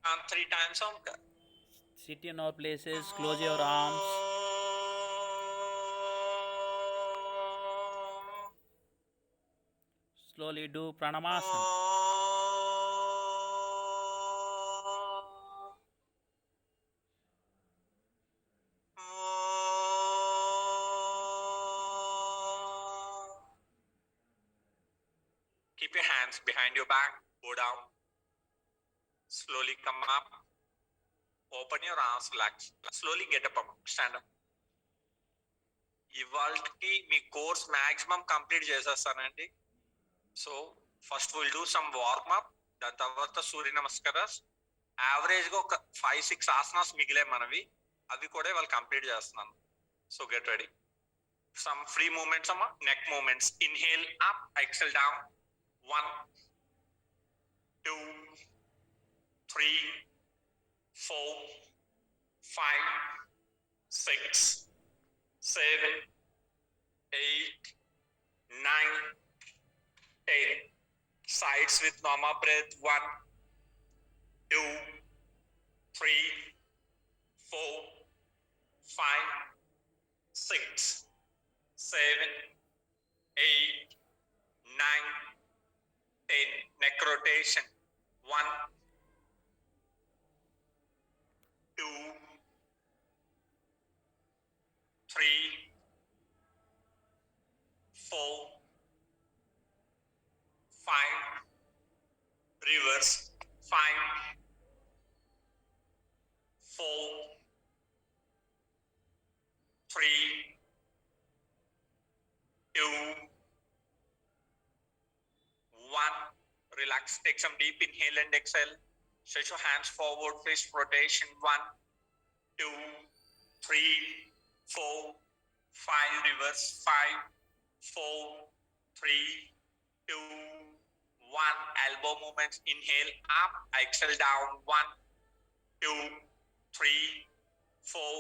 Count three times Omkar. Sit in our places, close your arms. Slowly do Pranamasana. Keep your hands behind your back, go down. Slowly come up. Open your arms, relax. Slowly get up, stand up. ఇవాళకి మీ course maximum complete చేసేస్తానండి. So first will do some warmup, దాని తర్వాత సూర్య నమస్కారాస్. Average గా ఒక 5-6 ఆసనాస్ మిగిలే మనవి, అవి కూడా వాళ్ళు కంప్లీట్ చేస్తున్నాను. So get ready. Some free moments అమ్మా, neck moments. Inhale up, exhale down. 1 2 3 4 5 6 7 8 9 10. Sides with normal breath. 1 2 3 4 5 6 7 8 9 10. Neck rotation. 1 2 3 4 5. Reverse. 5 4 3 2 1. Relax. Take some deep inhale and exhale. Stretch your hands forward, face rotation. 1 2 3 4 5. Reverse. 5 4 3 2 1. Elbow movements. Inhale up, exhale down. 1 2 3 4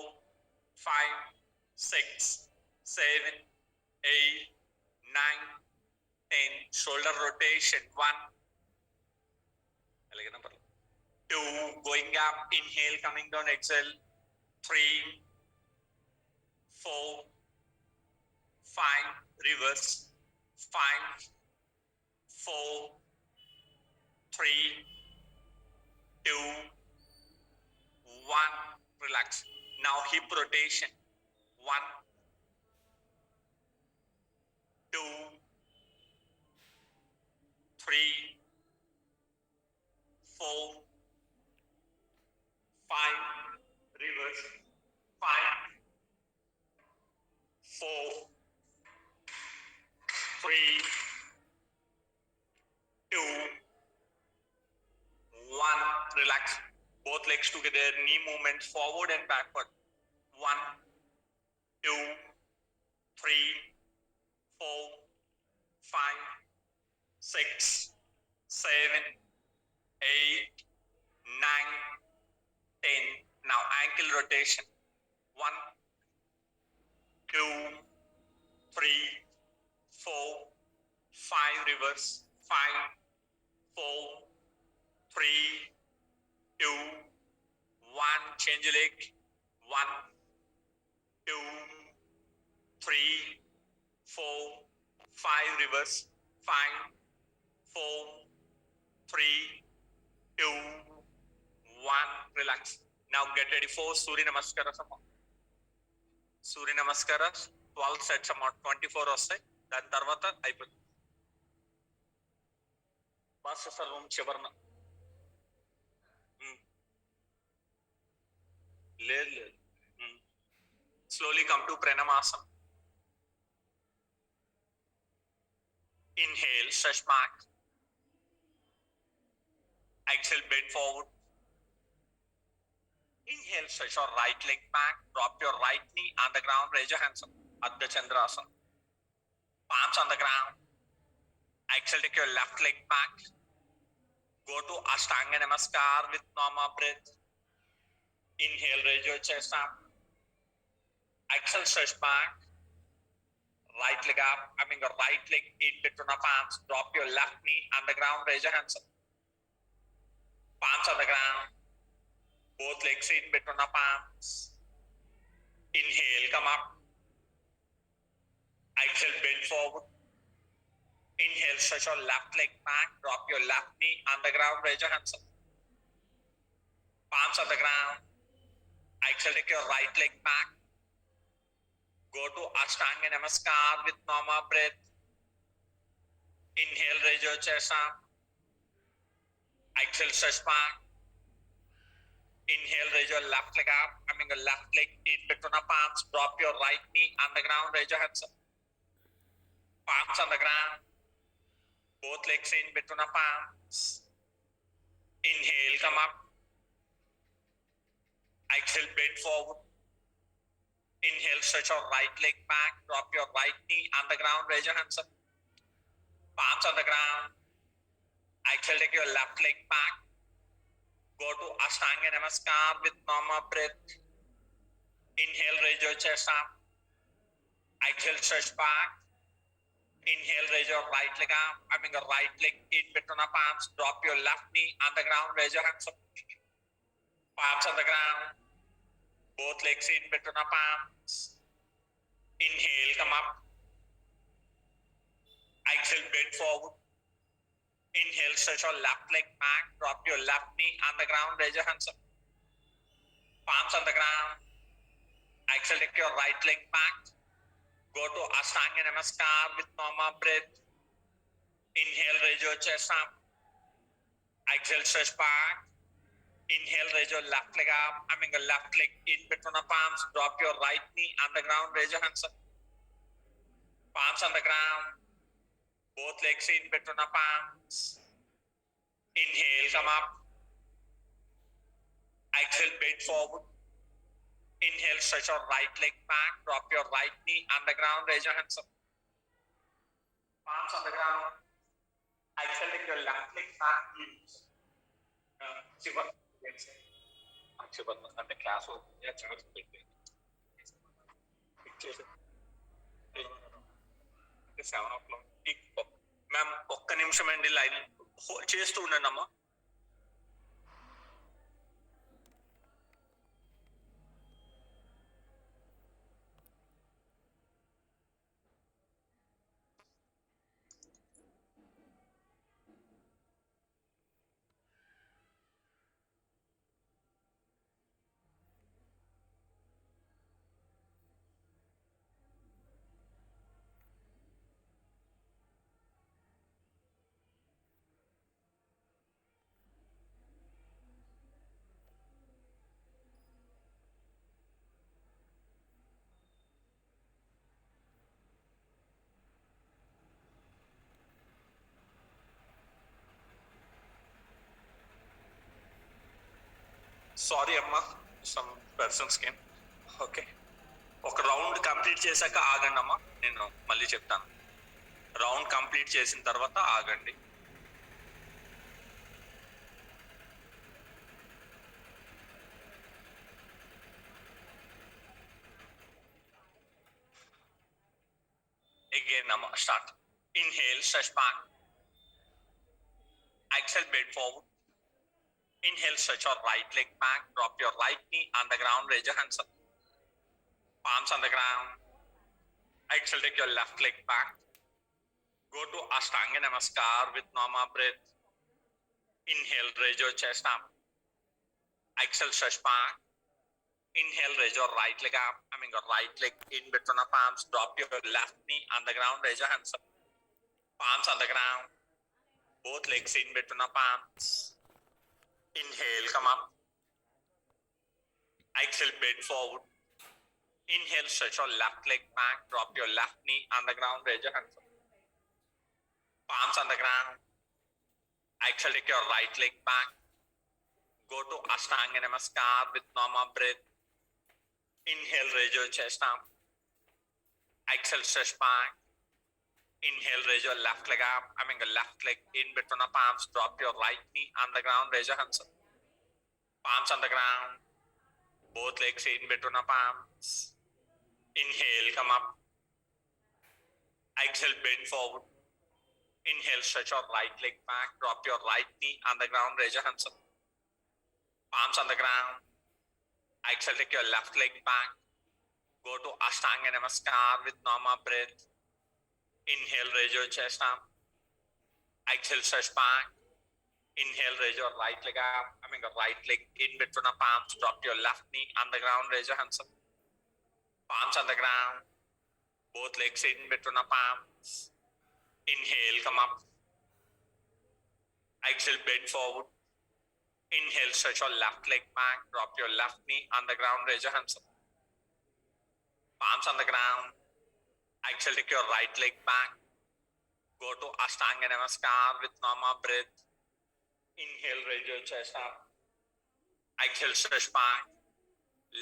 5 6 7 8 9 10. Shoulder rotation. 1 2. Going up, inhale, coming down, exhale. 3 4 5. Reverse. 5 4 3 2 1. Relax. Now hip rotation. 1 2 3 4 5. Reverse. 5 4 3 2 1. Relax. Both legs together. Knee movement forward and backward. 1 2 3 4 5 6 7 8 9 10. Now ankle rotation. 1 2 3 4 5. Reverse. 5 4 3 2 1. Change leg. 1 2 3 4 5. Reverse. 5 4 3 2 1. Relax. Now get ready for Surya Namaskaras. Surya Namaskaras 12 sets అమ్మా, 24 వస్తాయి. దాని తర్వాత అయిపోతుంది. Bus సర్వం చివరన లేదు లేదు. Slowly come to Pranamasana. Inhale, stretch back. Exhale, bend forward. Inhale, stretch your right leg back. Drop your right knee on the ground. Raise your hands up. Ardha Chandrasana. Palms on the ground. Exhale, take your left leg back. Go to Ashtanga Namaskar with normal breath. Inhale, raise your chest up. Exhale, stretch back. Right leg up. Your right leg in between the palms. Drop your left knee on the ground. Raise your hands up. Palms on the ground. Both legs in between the palms. Inhale, come up. Exhale, bend forward. Inhale, stretch your left leg back. Drop your left knee on the ground. Raise your hands up. Palms on the ground. Exhale, take your right leg back. Go to Ashtanga Namaskar with normal breath. Inhale, raise your chest up. Exhale, stretch back. Inhale, raise your left leg up. Coming your left leg in between the palms. Drop your right knee on the ground. Raise your hands up. Palms on the ground. Both legs in between the palms. Inhale, come up. Exhale, bend forward. Inhale, stretch your right leg back. Drop your right knee on the ground. Raise your hands up. Palms on the ground. Exhale, take your left leg back. Go to Ashtanga Namaskar with normal breath. Inhale, raise your chest up. Exhale, stretch back. Inhale, raise your right leg up. Having your right leg in between the palms. Drop your left knee on the ground. Raise your hands up. Palms on the ground. Both legs in between the palms. Inhale, come up. Exhale, bend forward. Inhale, stretch your left leg back. Drop your left knee on the ground. Raise your hands up. Palms on the ground. Exhale, take your right leg back. Go to Ashtanga Namaskar with normal breath. Inhale, raise your chest up. Exhale, stretch back. Inhale, raise your left leg up. Having a left leg in between the palms. Drop your right knee on the ground. Raise your hands up. Palms on the ground. Both legs in between the palms. Inhale, come up. Exhale, bend forward. Inhale, stretch your right leg back. Drop your right knee on the ground. Raise your hands up. Palms on the ground. Exhale, take your left leg back. Shiva. అంటే class పెట్టి 7:00 ma'am ఒక్క నిమిషం అండి line hold చేస్తూ ఉండండి అమ్మా. Sorry అమ్మా, some persons came. Okay, ఒక రౌండ్ కంప్లీట్ చేశాక ఆగండి అమ్మా, నేను మళ్ళీ చెప్తాను. రౌండ్ కంప్లీట్ చేసిన తర్వాత ఆగండి. Again, start. Inhale, stretch back. Exhale, bend forward. Inhale, stretch your right leg back. Drop your right knee on the ground. Raise your hands up. Palms on the ground. Exhale, take your left leg back. Go to Ashtanga Namaskar with normal breath. Inhale, raise your chest up. Exhale, stretch back. Inhale, raise your right leg up. Your right leg in between the palms. Drop your left knee on the ground. Raise your hands up. Palms on the ground. Both legs in between the palms. Inhale, come up. Exhale, bend forward. Inhale, stretch your left leg back. Drop your left knee on the ground. Raise your hands up. Palms on the ground. Exhale, take your right leg back. Go to Ashtanga Namaskar with normal breath. Inhale, raise your chest up. Exhale, stretch back. Inhale, raise your left leg up. Your left leg in between the palms. Drop your right knee on the ground. Raise your hands up. Palms on the ground. Both legs in between the palms. Inhale, come up. Exhale, bend forward. Inhale, stretch your right leg back. Drop your right knee on the ground. Raise your hands up. Palms on the ground. Exhale, take your left leg back. Go to Ashtanga Namaskar with normal breath. Inhale, raise your chest up. Exhale, stretch back. Inhale, raise your right leg up. Your right leg in between the palms. Drop your left knee on the ground. Raise your hands up. Palms on the ground. Both legs in between the palms. Inhale, come up. Exhale, bend forward. Inhale, stretch your left leg back. Drop your left knee on the ground. Raise your hands up. Palms on the ground. Exhale, take your right leg back. Go to Ashtanga Namaskar with normal breath. Inhale, raise your chest up. Exhale, stretch back.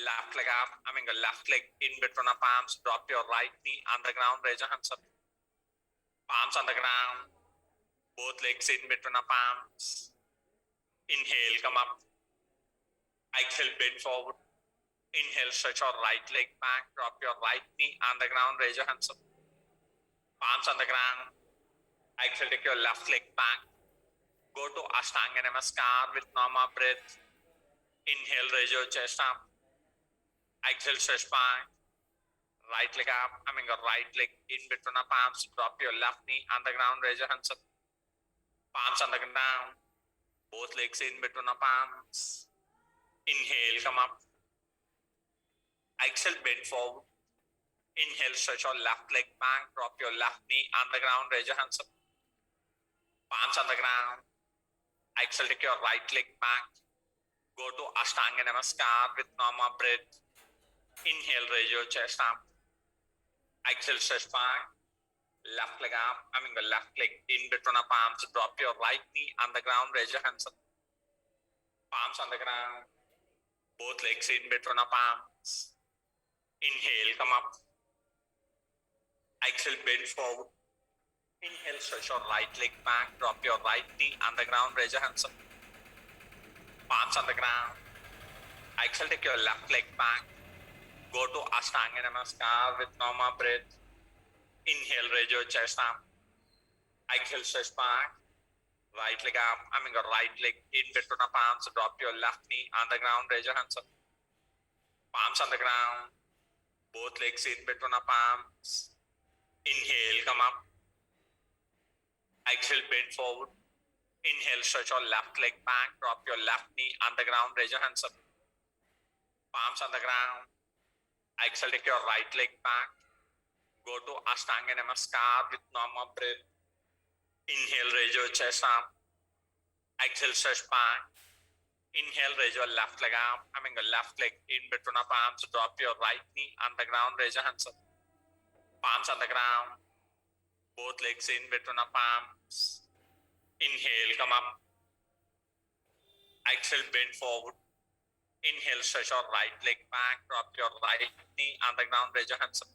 Left leg up. Left leg in between the palms. Drop your right knee on the ground. Raise your hands up. Palms on the ground. Both legs in between the palms. Inhale, come up. Exhale, bend forward. Inhale, stretch your right leg back. Drop your right knee on the ground. Raise your hands up. Palms on the ground. Exhale, take your left leg back. Go to Ashtanga Namaskar with normal breath. Inhale, raise your chest up. Exhale, stretch back. Right leg up. Right leg in between the palms. Drop your left knee on the ground. Raise your hands up. Palms on the ground. Both legs in between the palms. Inhale, come up. Exhale, bend forward. Inhale, stretch your left leg back. Drop your left knee on the ground. Raise your hands up. Palms on the ground. Exhale, take your right leg back. Go to Ashtanga Namaskar with normal breath. Inhale, raise your chest up. Exhale, stretch back. Left leg up. Left leg in between the palms. Drop your right knee on the ground. Raise your hands up. Palms on the ground. Both legs in between the palms. Inhale, come up. Exhale, bend forward. Inhale, stretch your right leg back. Drop your right knee on the ground. Raise your hands up. Palms on the ground. Exhale, take your left leg back. Go to Ashtanga Namaskar with normal breath. Inhale, raise your chest up. Exhale, stretch back. Right leg up. Right leg in between the palms. Drop your left knee on the ground. Raise your hands up. Palms on the ground. Both legs in between the palms. Inhale, come up. Exhale, bend forward. Inhale, stretch your left leg back. Drop your left knee on the ground. Raise your hands up. Palms on the ground. Exhale, take your right leg back. Go to Ashtanga Namaskar with normal breath. Inhale, raise your chest up. Exhale, stretch back. Inhale, raise your left leg up. Left leg in between the palms. Drop your right knee on the ground. Raise your hands up. Palms on the ground. Both legs in between the palms. Inhale, come up. Exhale, bend forward. Inhale, stretch your right leg back. Drop your right knee on the ground. Raise your hands up.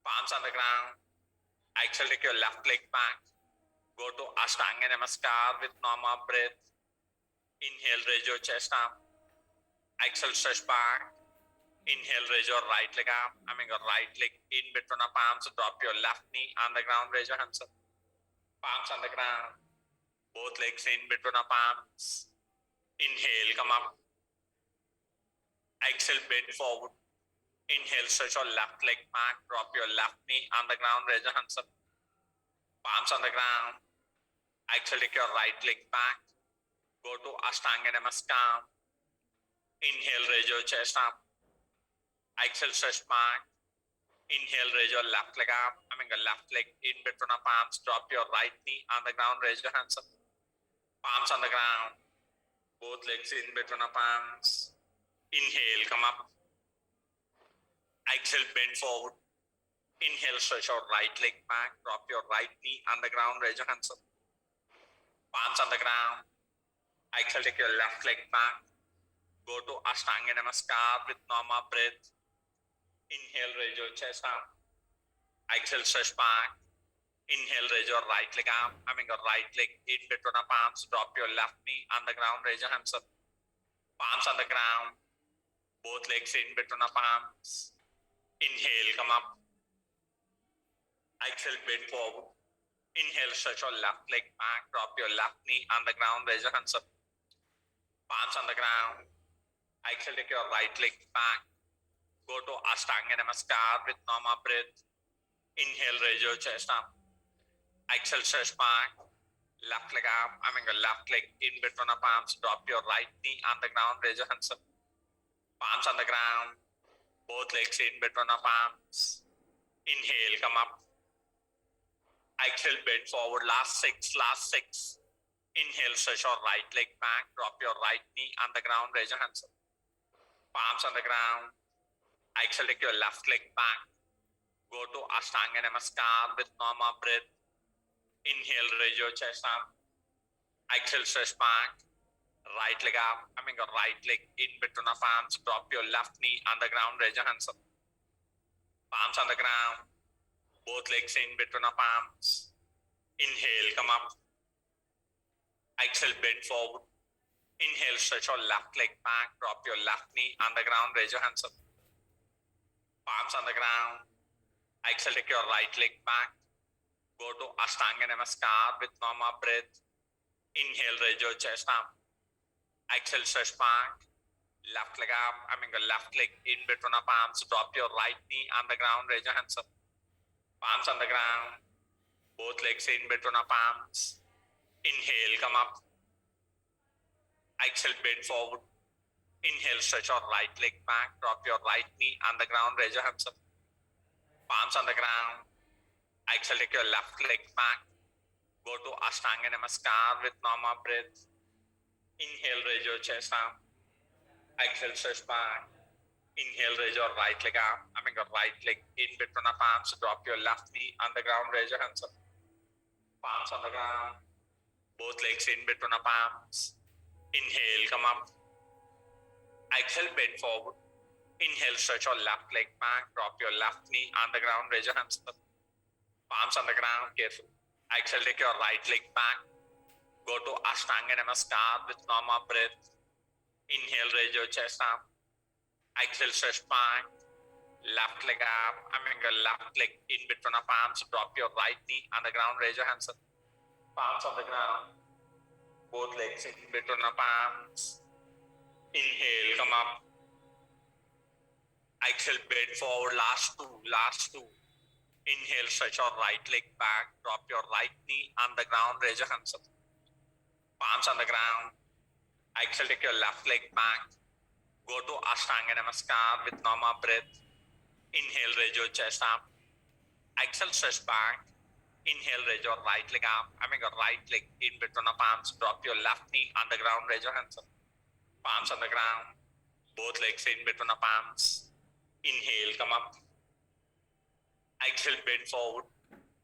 Palms on the ground. Exhale, take your left leg back. Go to Ashtanga Namaskar with normal breath. Inhale, raise your chest up. Exhale, stretch back. Inhale, raise your right leg up. Right leg in between the palms. Drop your left knee on the ground. Raise your hands up. Palms on the ground. Both legs in between the palms. Inhale, come up. Exhale, bend forward. Inhale, stretch your left leg back. Drop your left knee on the ground. Raise your hands up. Palms on the ground. Exhale, take your right leg back. Go to Ashtanga Namaskar. Inhale, raise your chest up. Exhale, stretch back. Inhale, raise your left leg up. Left leg in between the palms. Drop your right knee on the ground. Raise your hands up. Palms on the ground. Both legs in between the palms. Inhale, come up. Exhale, bend forward. Inhale, stretch your right leg back. Drop your right knee on the ground. Raise your hands up. Palms on the ground. Exhale, take your left leg back. Go to Ashtanga Namaskar with normal breath. Inhale, raise your chest up. Exhale, stretch back. Inhale, raise your right leg up. Right leg in between the palms. Drop your left knee on the ground. Raise your hands up. Palms on the ground. Both legs in between the palms. Inhale, come up. Exhale, bend forward. Inhale, stretch your left leg back. Drop your left knee on the ground. Raise your hands up. Palms on the ground. Exhale, take your right leg back. Go to Ashtanga Namaskar with normal breath. Inhale, raise your chest up. Exhale, stretch back. Left leg up. Left leg in between the palms. Drop your right knee on the ground. Raise your hands up. Palms on the ground. Both legs in between the palms. Inhale, come up. Exhale, bend forward. Last six. Inhale, stretch your right leg back. Drop your right knee on the ground. Raise your hands up. Palms on the ground. Exhale, take your left leg back. Go to Ashtanga Namaskar with normal breath. Inhale, raise your chest up. Exhale, stretch back. Right leg up. Right leg in between the palms. Drop your left knee on the ground. Raise your hands up. Palms on the ground. Both legs in between the palms. Inhale, come up. Exhale, bend forward. Inhale, stretch your left leg back. Drop your left knee on the ground. Raise your hands up. Palms on the ground. Exhale, take your right leg back. Go to Ashtanga Namaskar with normal breath. Inhale, raise your chest up. Exhale, stretch back. Left leg up. Left leg in between the palms. Drop your right knee on the ground. Raise your hands up. Palms on the ground. Both legs in between the palms. Inhale, come up. Exhale, bend forward. Inhale, stretch your right leg back. Drop your right knee on the ground. Raise your hands up. Palms on the ground. Exhale, take your left leg back. Go to Ashtanga Namaskar with normal breath. Inhale, raise your chest up. Exhale, stretch back. Inhale, raise your right leg up. Right leg in between the palms. Drop your left knee on the ground. Raise your hands up. Palms on the ground. Both legs in between the palms. Inhale, come up. Exhale, bend forward. Inhale, stretch your left leg back. Drop your left knee on the ground. Raise your hands up. Palms on the ground. Careful. Exhale, take your right leg back. Go to Ashtanga Namaskar with normal breath. Inhale, raise your chest up. Exhale, stretch back. Left leg up. Left leg in between the palms. Drop your right knee on the ground. Raise your hands up. Palms on the ground. Both legs in between the palms. Inhale, come up. Exhale, bend forward. Last two. Inhale, stretch your right leg back. Drop your right knee on the ground. Raise your hands up. Palms on the ground. Exhale, take your left leg back. Go to Ashtanga Namaskar with normal breath. Inhale, raise your chest up. Exhale, stretch back. Inhale, raise your right leg up. Right leg in between the palms. Drop your left knee on the ground. Raise your hands up. Palms on the ground. Both legs in between the palms. Inhale, come up. Exhale, bend forward.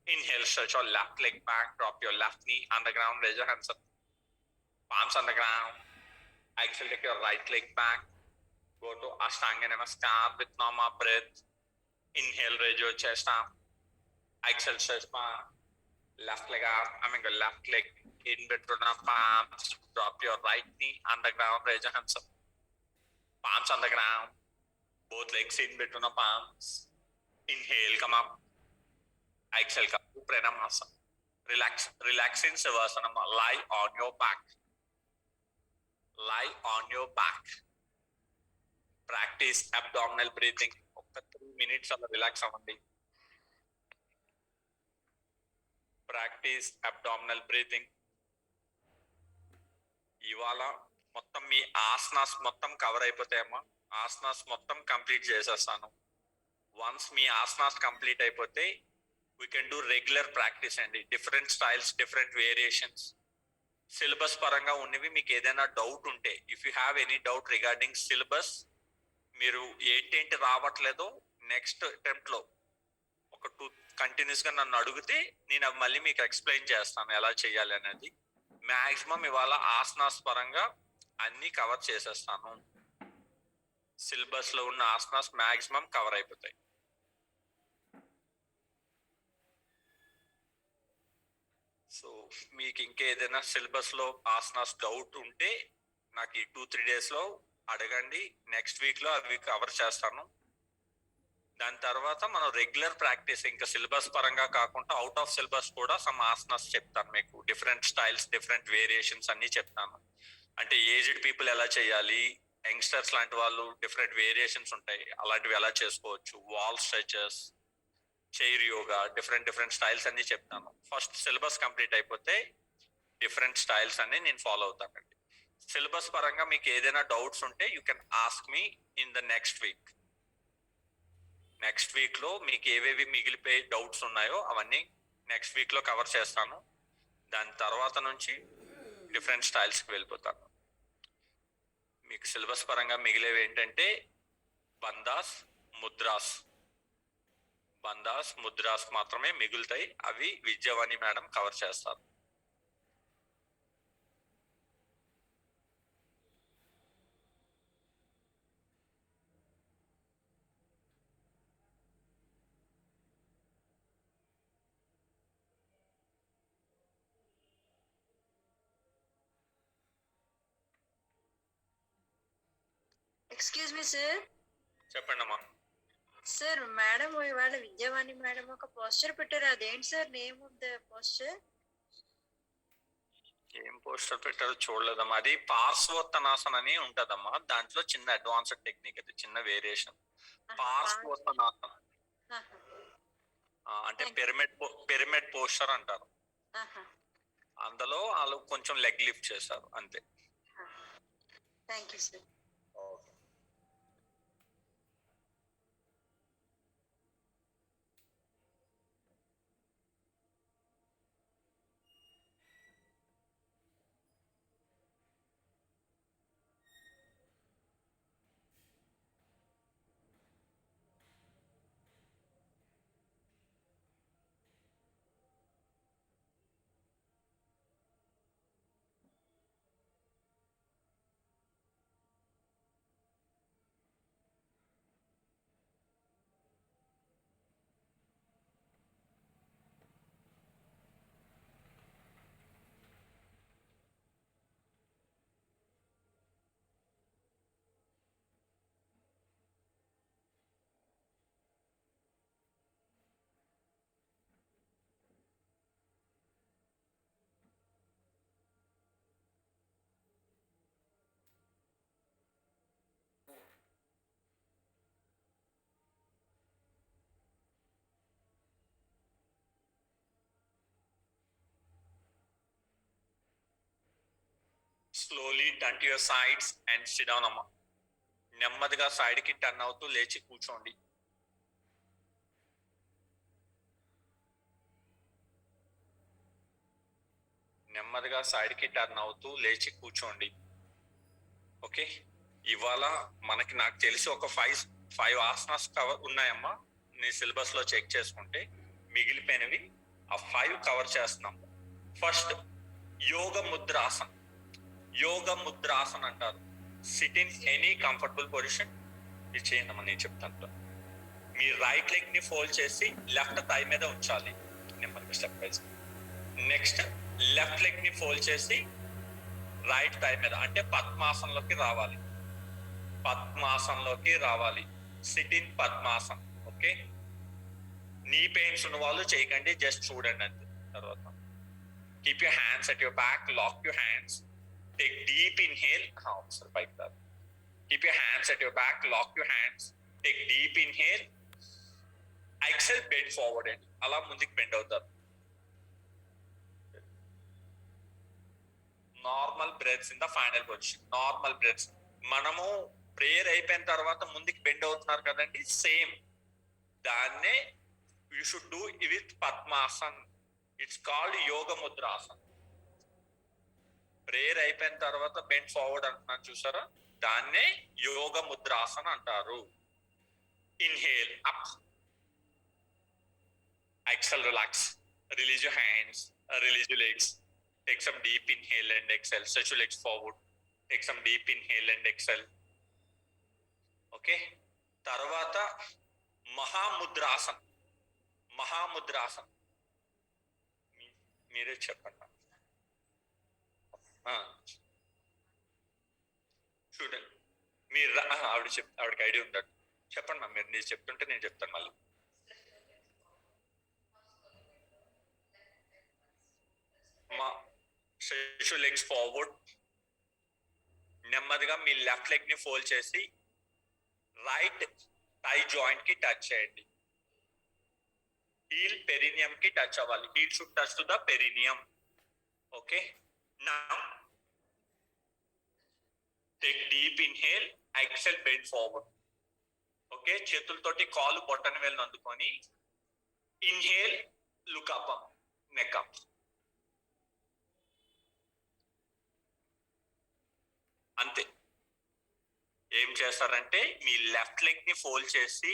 Inhale, stretch your left leg back. Drop your left knee on the ground. Raise your hands up. Palms on the ground. Exhale, take your right leg back. Go to Ashtanga Namaskar with normal breath. Inhale, raise your chest up. Exhale, stretch back. Left leg up. Left leg in between the palms. Drop your right knee on the ground. Raise your hands up. Palms on the ground. Both legs in between the palms. Inhale, come up. Exhale, come to Pranamasa. Relax in Savasana. Lie on your back. Lie on your back. Practice abdominal breathing. 3 minutes అలా relax అవ్వండి. Practice abdominal breathing. ఇవాళ మొత్తం మీ ఆసనాస్ మొత్తం cover అయిపోతాయమ్మా. Asanas మొత్తం complete చేసేస్తాను. Once మీ asanas complete అయిపోతే we can do regular practice అండి. Different styles, different variations. Syllabus పరంగా ఉన్నవి మీకు ఏదైనా డౌట్ ఉంటే, if you have any doubt regarding syllabus, మీరు ఏంటేంటి రావట్లేదో నెక్స్ట్ అటెంప్ట్ లో ఒక 2 కంటిన్యూస్ గా నన్ను అడిగితే నేను అవి మళ్ళీ మీకు ఎక్స్ప్లెయిన్ చేస్తాను ఎలా చేయాలి అనేది. మాక్సిమం ఇవాళ ఆసనాస్ పరంగా అన్ని కవర్ చేసేస్తాను. సిలబస్ లో ఉన్న ఆసనాస్ మాక్సిమం కవర్ అయిపోతాయి. సో మీకు ఇంకేదైనా సిలబస్ లో ఆసనాస్ డౌట్ ఉంటే నాకు ఈ 2-3 days లో అడగండి. నెక్స్ట్ వీక్ లో అవి కవర్ చేస్తాను. దాని తర్వాత మనం రెగ్యులర్ ప్రాక్టీస్, ఇంకా సిలబస్ పరంగా కాకుండా అవుట్ ఆఫ్ సిలబస్ కూడా సమ్ ఆసనాస్ చెప్తాను మీకు. డిఫరెంట్ స్టైల్స్, డిఫరెంట్ వేరియేషన్స్ అన్ని చెప్తాను. అంటే ఏజ్డ్ పీపుల్ ఎలా చేయాలి, యంగ్స్టర్స్ లాంటి వాళ్ళు డిఫరెంట్ వేరియేషన్స్ ఉంటాయి, అలాంటివి ఎలా చేసుకోవచ్చు, wall stretches, chair yoga, different styles అన్ని చెప్తాను. ఫస్ట్ సిలబస్ కంప్లీట్ అయిపోతే డిఫరెంట్ స్టైల్స్ అన్ని నేను ఫాలో అవుతానండి. సిలబస్ పరంగా మీకు ఏదైనా డౌట్స్ ఉంటే you can ask me in the next week. Next week లో మీకు ఏవేవి మిగిలిపోయి డౌట్స్ ఉన్నాయో అవన్నీ నెక్స్ట్ వీక్ లో కవర్ చేస్తాను. దాని తర్వాత నుంచి డిఫరెంట్ స్టైల్స్ కి వెళ్ళిపోతాను. మీకు సిలబస్ పరంగా మిగిలేవి ఏంటంటే బందాస్, ముద్రాస్ మాత్రమే మిగులుతాయి. అవి విద్యావాణి మేడం కవర్ చేస్తారు. Excuse me sir. చెప్పండి అమ్మా. సార్ మేడం ఇవాళ విద్యావాణి మేడం ఒక పోస్టర్ పెట్టారు, అదేంటి sir name of the poster? ఏం పోస్టర్ పెట్టారో చూడలేదమ్మా. అది పార్శ్వోత్తనాసన్ అని ఉంటదమ్మా, దాంట్లో చిన్న అడ్వాన్స్డ్ టెక్నిక్, అది చిన్న వేరియేషన్. పార్శ్వోత్తనాసన్ అంటే పిరమిడ్ పోస్టర్ అంటారు. అందులో వాళ్ళు కొంచెం లెగ్ లిఫ్ట్ చేశారు అంతే. Thank you sir. Slowly turn to your sides and SIT down అమ్మా. నెమ్మదిగా సైడ్ కి టర్న్ అవుతూ లేచి కూర్చోండి. నెమ్మదిగా సైడ్ కి టర్న్ అవుతూ లేచి కూర్చోండి. ఓకే, ఇవాళ నాకు తెలిసి ఒక ఫైవ్ ఆసనాస్ కవర్ ఉన్నాయమ్మా. నీ సిలబస్ లో చెక్ చేసుకుంటే మిగిలిపోయినవి ఆ 5 కవర్ చేస్తున్నాం. ఫస్ట్ యోగ ముద్రాసన్ అంటారు. Sit in any comfortable position. ఇది చేయండి నేను చెప్తాను. మీ రైట్ లెగ్ ని ఫోల్డ్ చేసి లెఫ్ట్ థై మీద ఉంచాలి నెమ్మదిగా step wise. Next left leg ని ఫోల్డ్ చేసి రైట్ థై మీద, అంటే పద్మాసనంలోకి రావాలి. Sit in Padmasan. Okay, knee pains ఉన్న వాళ్ళు చేయకండి, జస్ట్ చూడండి అంతే. తర్వాత keep your hands at your back, lock your hands, take deep inhale. ఒకసారి పైకి రాదు. Keep your hands at your back, lock your hands, take deep inhale, exhale, bend forward అండి. అలా ముందుకు బెండ్ అవుతారు. Normal breaths in the final position. Normal breaths. మనము prayer అయిపోయిన తర్వాత ముందుకు బెండ్ అవుతున్నారు కదండి, సేమ్ దాన్నే you should do with Padmasan. It's called Yoga Mudrasan. Prayer అయిపోయిన తర్వాత బెండ్ ఫార్వర్డ్ అంటున్నాను చూసారా, దాన్నే యోగ ముద్రాసన్ అంటారు. Inhale up, exhale, relax, release your hands, release your legs, take some deep inhale and exhale, stretch your legs forward, take some deep inhale and exhale. Okay, తర్వాత మహాముద్రాసన్. మీరే చెప్పండి. చూడండి మీరు ఆవిడకి ఐడియా ఉందండి. చెప్పండి మీరు, నేను చెప్తుంటే నేను చెప్తాను మళ్ళీ. Stretch your legs forward, నెమ్మదిగా మీ లెఫ్ట్ లెగ్ ని ఫోల్డ్ చేసి రైట్ థై జాయింట్ కి టచ్ చేయండి. హీల్ పెరినియం కి టచ్ అవ్వాలి. Heel should touch to the perineum. Okay, now take deep inhale, exhale bend forward. Okay, చేతులతోటి కాలు బొట్టన వేలును అందుకొని inhale, look up, neck up. అంతే. ఏం చేస్తారంటే మీ లెఫ్ట్ లెగ్ ని ఫోల్డ్ చేసి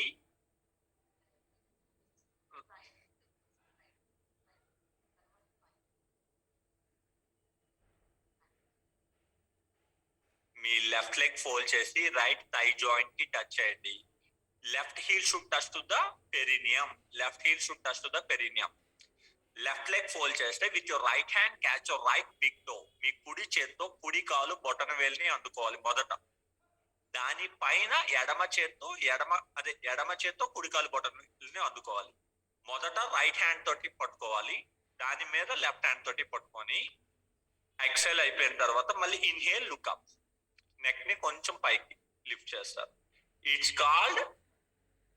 రైట్ థై జాయింట్ కి టచ్ చేయండి. Left heel should touch to the perineum. Left leg fold చేస్తే with your right hand catch your right big toe. మీ కుడి చేత్తో కుడి కాలు బొటన వేలుని అందుకోవాలి మొదట. దానిపైన ఎడమ చేత్తో కుడి కాలు బొటన వేలుని అందుకోవాలి. మొదట రైట్ హ్యాండ్ తోటి పట్టుకోవాలి, దాని మీద లెఫ్ట్ హ్యాండ్ తోటి పట్టుకొని ఎక్సెల్ అయిపోయిన తర్వాత మళ్ళీ ఇన్హేల్, లుక్ అప్. నెక్ ని కొంచెం పైకి లిఫ్ట్ చేస్తారు. It's called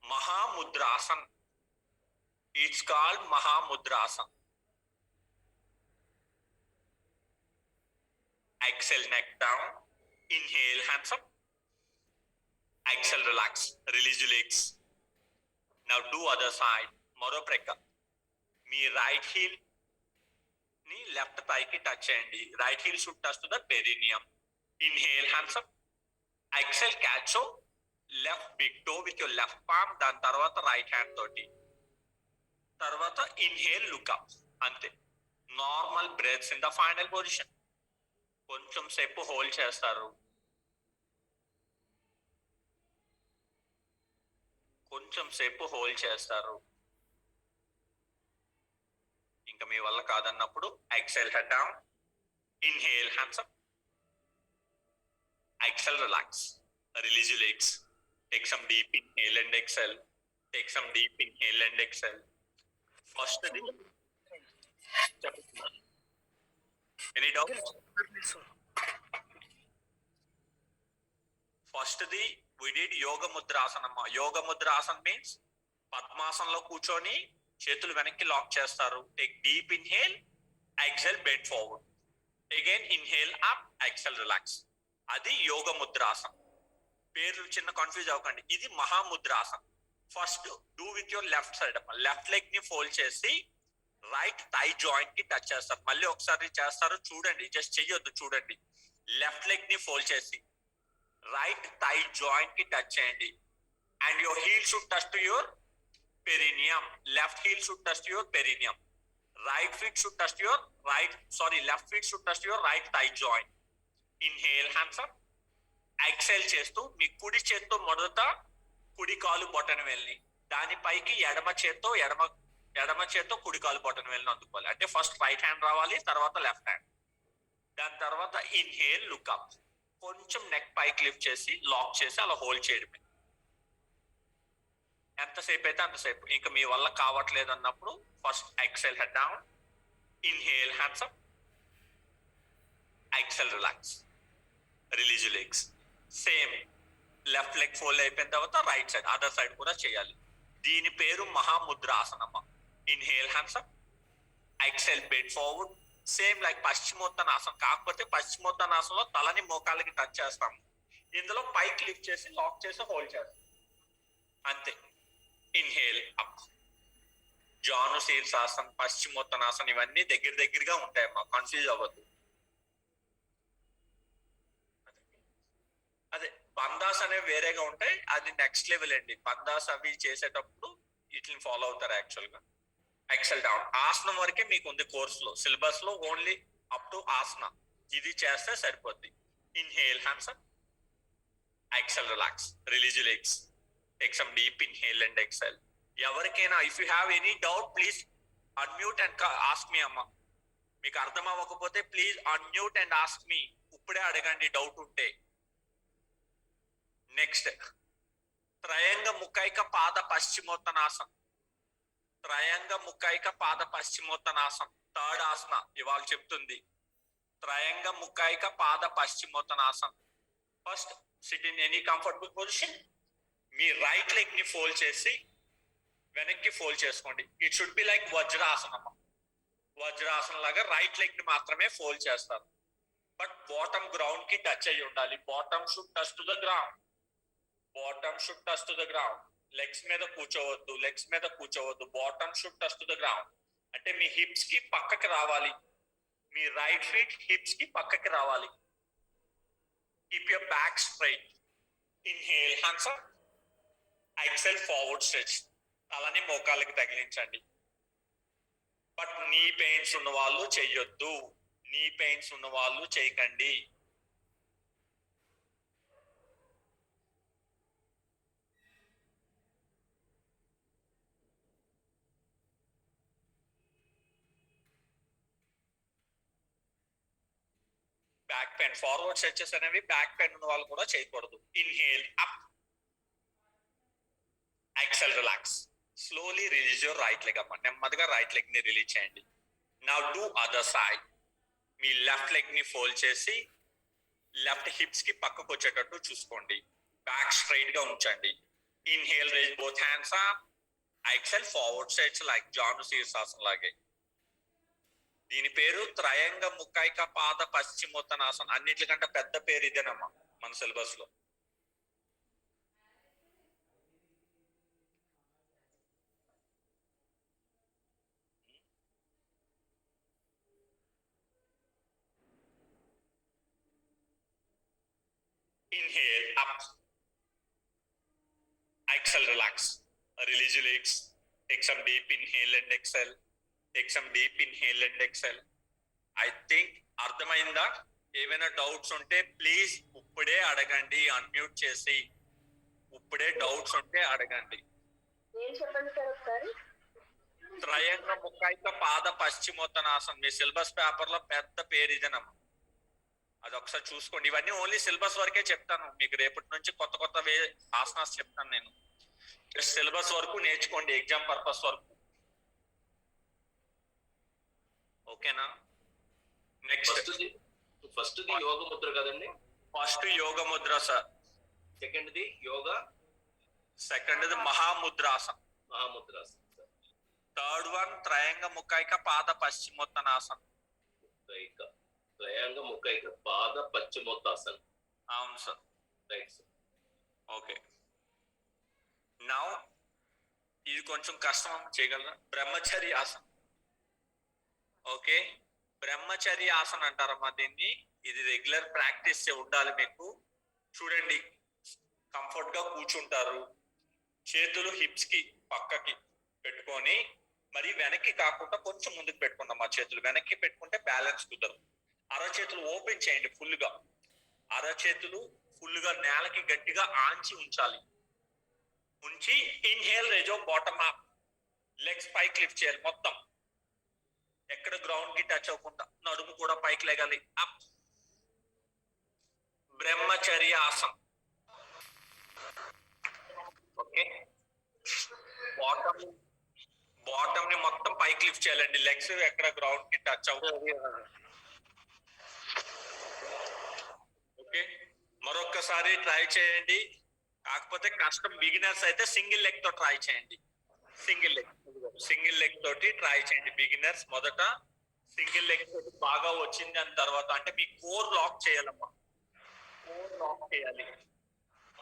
Mahamudrasan. Exhale, neck down. Inhale, hands up. Exhale, relax. Release your legs. Now do other side. Maro prekka. మీ రైట్ హీల్ ని లెఫ్ట్ థై కి టచ్ చేయండి. Right heel should touch to the perineum. Inhale, hands up. Exhale, catch left big toe with your left palm. దాని తర్వాత right hand తోటి. తర్వాత inhale, look up. అంతే. Normal breaths in the final position. కొంచెం సేపు hold చేస్తారు. ఇంకా మీ వల్ల కాదన్నప్పుడు exhale, head down. Inhale, hands up. Exhale, relax. Release your legs. Take some deep inhale and exhale. First the చెప్తున్నా. Any doubt? First the we did Yoga Mudrasanam. Yoga Mudrasan means పద్మాసనంలో కూర్చొని చేతులు వెనక్కి లాక్ చేస్తారు. Take deep inhale, exhale, bend forward. Again inhale up, exhale, relax. అది యోగ ముద్రాసనం. పేర్లు చిన్న confuse అవ్వకండి. ఇది Mahamudrasanam. First do with your left side. Left leg ని ఫోల్డ్ చేసి రైట్ థై జాయింట్ కి టచ్ చేస్తారు. మళ్ళీ ఒకసారి చేస్తారు, చూడండి. జస్ట్ చెయ్యొద్దు, చూడండి. లెఫ్ట్ లెగ్ ని ఫోల్డ్ చేసి రైట్ థై జాయింట్ కి టచ్ చేయండి. And your heel should touch to your perineum. Left heel should touch to your perineum. Left feet should touch to your right thigh joint. Inhale, hands up. Exhale చేస్తూ మీ కుడి చేత్తో మొదట కుడి కాలు బొటన వేలుని, దానిపైకి ఎడమ చేత్తో కుడి కాలు బొటన వేలుని అందుకోవాలి. అంటే ఫస్ట్ రైట్ హ్యాండ్ రావాలి, తర్వాత లెఫ్ట్ హ్యాండ్. దాని తర్వాత ఇన్హేల్, లుక్ అప్. కొంచెం నెక్ పైకి లిఫ్ట్ చేసి లాక్ చేసి అలా హోల్డ్ చేయడమే. ఎంతసేపు అయితే అంతసేపు. ఇంకా మీ వల్ల కావట్లేదు అన్నప్పుడు first exhale, head down. Inhale, hands up. Exhale, relax. Release your legs. Same left leg fold అయిపోయిన తర్వాత రైట్ సైడ్, అదర్ సైడ్ కూడా చేయాలి. దీని పేరు మహాముద్రాసనమ్మ. Inhale, hands up. Exhale, bend forward. Same like Paschimottanasanam, కాకపోతే పశ్చిమోత్తనాసనంలో తలని మోకాళ్ళకి టచ్ చేస్తాము. ఇందులో పైకి లిఫ్ట్ చేసి లాక్ చేసి హోల్డ్ చేస్తాం. అంతే. Inhale up. జాను శీర్షాసన్, పశ్చిమోత్తనాసన్ ఇవన్నీ దగ్గరగా ఉంటాయమ్మా, కన్ఫ్యూజ్ అవ్వద్దు. అదే బందాస్ అనేవి వేరేగా ఉంటాయి, అది నెక్స్ట్ లెవెల్ అండి. బందాస్ అవి చేసేటప్పుడు వీటిని ఫాలో అవుతారు యాక్చువల్ గా. Exhale down. ఆసనం వరకే మీకు ఉంది కోర్సులో, సిలబస్ లో ఓన్లీ అప్ టు ఆసన. ఇది చేస్తే సరిపోద్ది. Inhale, hands up. Exhale, relax. Release legs. Take some deep inhale and exhale. ఎవరికైనా if you have any doubt please unmute and ask me అమ్మ. మీకు అర్థం అవ్వకపోతే please unmute and ask me. ఇప్పుడే అడగండి డౌట్ ఉంటే. నెక్స్ట్ త్రయంగ ముఖైక పాద పశ్చిమోత్తనాసనం. థర్డ్ ఆసన ఇవాళ చెప్తుంది. Trianga Mukhaika Pada Paschimottanasanam. First sit in any comfortable position. మీ రైట్ లెగ్ ని ఫోల్డ్ చేసి వెనక్కి ఫోల్డ్ చేసుకోండి. It should be like Vajrasanam. Vajrasanam లాగా రైట్ లెగ్ ని మాత్రమే ఫోల్డ్ చేస్తారు. బట్ బాటమ్ గ్రౌండ్ కి టచ్ అయ్యి ఉండాలి. Bottom should touch to the ground. Bottom should touch to the ground. Legs మీద కూర్చోవద్దు, లెగ్స్ మీద కూర్చోవద్దు. Bottom should touch to the ground. అంటే మీ హిప్స్ కి పక్కకి రావాలి. మీ రైట్ ఫీట్ హిప్స్ కి పక్కకి రావాలి. Keep your back straight. Inhale hands up. Exhale forward stretch. అలానే మోకాళ్ళకి తగిలించండి. బట్ నీ పెయిన్స్ ఉన్న వాళ్ళు చెయ్యొద్దు. నీ పెయిన్స్ ఉన్న వాళ్ళు చేయకండి. బ్యాక్ పెయిన్, ఫార్వర్డ్ స్ట్రెచెస్ అనేవి బ్యాక్ పెయిన్ ఉన్న వాళ్ళు కూడా చేయకూడదు. Inhale up. Exhale relax. Slowly release your right leg up. నెమ్మదిగా రైట్ లెగ్ ని రిలీజ్ చేయండి. Now do other side. మీ లెఫ్ట్ లెగ్ ని ఫోల్డ్ చేసి లెఫ్ట్ హిప్స్ కి పక్కకు వచ్చేటట్టు చూసుకోండి. బ్యాక్ స్ట్రైట్ గా ఉంచండి. Inhale raise both hands up. Exhale forward stretch like Janu Shirshasanam లాగే. దీని పేరు త్రయంగ ముఖైక పాద పశ్చిమోత్తనాసనం. అన్నిటికంటే పెద్ద పేరు ఇదేనమ్మా మన సిలబస్ లో. Inhale up. Exhale, relax. Release your legs. Take some deep inhale and exhale. Take some deep inhale and exhale. I think అర్థమైందా? ఏమైనా డౌట్స్ ఉంటే ప్లీజ్ ఇప్పుడే అడగండి. అన్మ్యూట్ చేసి ఇప్పుడే డౌట్స్ ఉంటే అడగండి. త్రయంగ ముఖైక పాద పశ్చిమోత్తనాసనం మీ సిలబస్ పేపర్ లో పెద్ద పేరు ఇదేనమ్మా. అది ఒకసారి చూసుకోండి. ఇవన్నీ ఓన్లీ సిలబస్ వరకే చెప్తాను. మీకు రేపటి నుంచి కొత్త కొత్త ఆసనాస్ చెప్తాను నేను. సిలబస్ వరకు నేర్చుకోండి, ఎగ్జామ్ పర్పస్ వరకు. ఓకేనా? నెక్స్ట్ ఫస్ట్ ది యోగ ముద్ర కదండి. First Yoga Mudra sir. Second the yoga. Second the Mahamudrasanam. Mahamudrasanam. Third one Trianga Mukhaika Pada Paschimottanasanam. Trianga Mukhaika Pada Paschimottasanam. అవును sir. Right sir. Okay. Now ఇది కొంచెం కష్టం చేయగలరా? బ్రహ్మచర్య ఆసనం. ఓకే, బ్రహ్మచర్య ఆసనం అంటారమ్మా దీన్ని. ఇది రెగ్యులర్ ప్రాక్టీస్ ఉండాలి మీకు. చూడండి, కంఫర్ట్ గా కూర్చుంటారు. చేతులు హిప్స్ కి పక్కకి పెట్టుకొని, మరి వెనక్కి కాకుండా కొంచెం ముందుకు పెట్టుకున్నాం. మా చేతులు వెనక్కి పెట్టుకుంటే బ్యాలెన్స్ కుదరదు. అరచేతులు ఓపెన్ చేయండి ఫుల్ గా. అరచేతులు ఫుల్ గా నేలకి గట్టిగా ఆంచి ఉంచాలి. ఉంచి ఇన్హేల్ రేజో బాటమ్ అప్. లెగ్స్ పైకి లిఫ్ట్ చేయాలి మొత్తం. ఎక్కడ గ్రౌండ్ కి టచ్ అవ్వకుండా నడుము కూడా పైకి లేగాలి. అప్. బ్రహ్మచర్య ఆసనం. ఓకే, బాటమ్ ని మొత్తం పైకి లిఫ్ట్ చేయాలండి. లెగ్స్ ఎక్కడ గ్రౌండ్ కి టచ్ అవ్వదు. ఓకే, మరొక్కసారి ట్రై చేయండి. కాకపోతే కష్టం, బిగినర్స్ అయితే సింగిల్ లెగ్ తో ట్రై చేయండి. సింగిల్ లెగ్ తోటి ట్రై చేయండి బిగినర్స్. మొదట సింగిల్ లెగ్ తోటి బాగా వచ్చింది, దాని తర్వాత అంటే మీ కోర్ లాక్ చేయాలమ్మా. కోర్ లాక్ చేయాలి.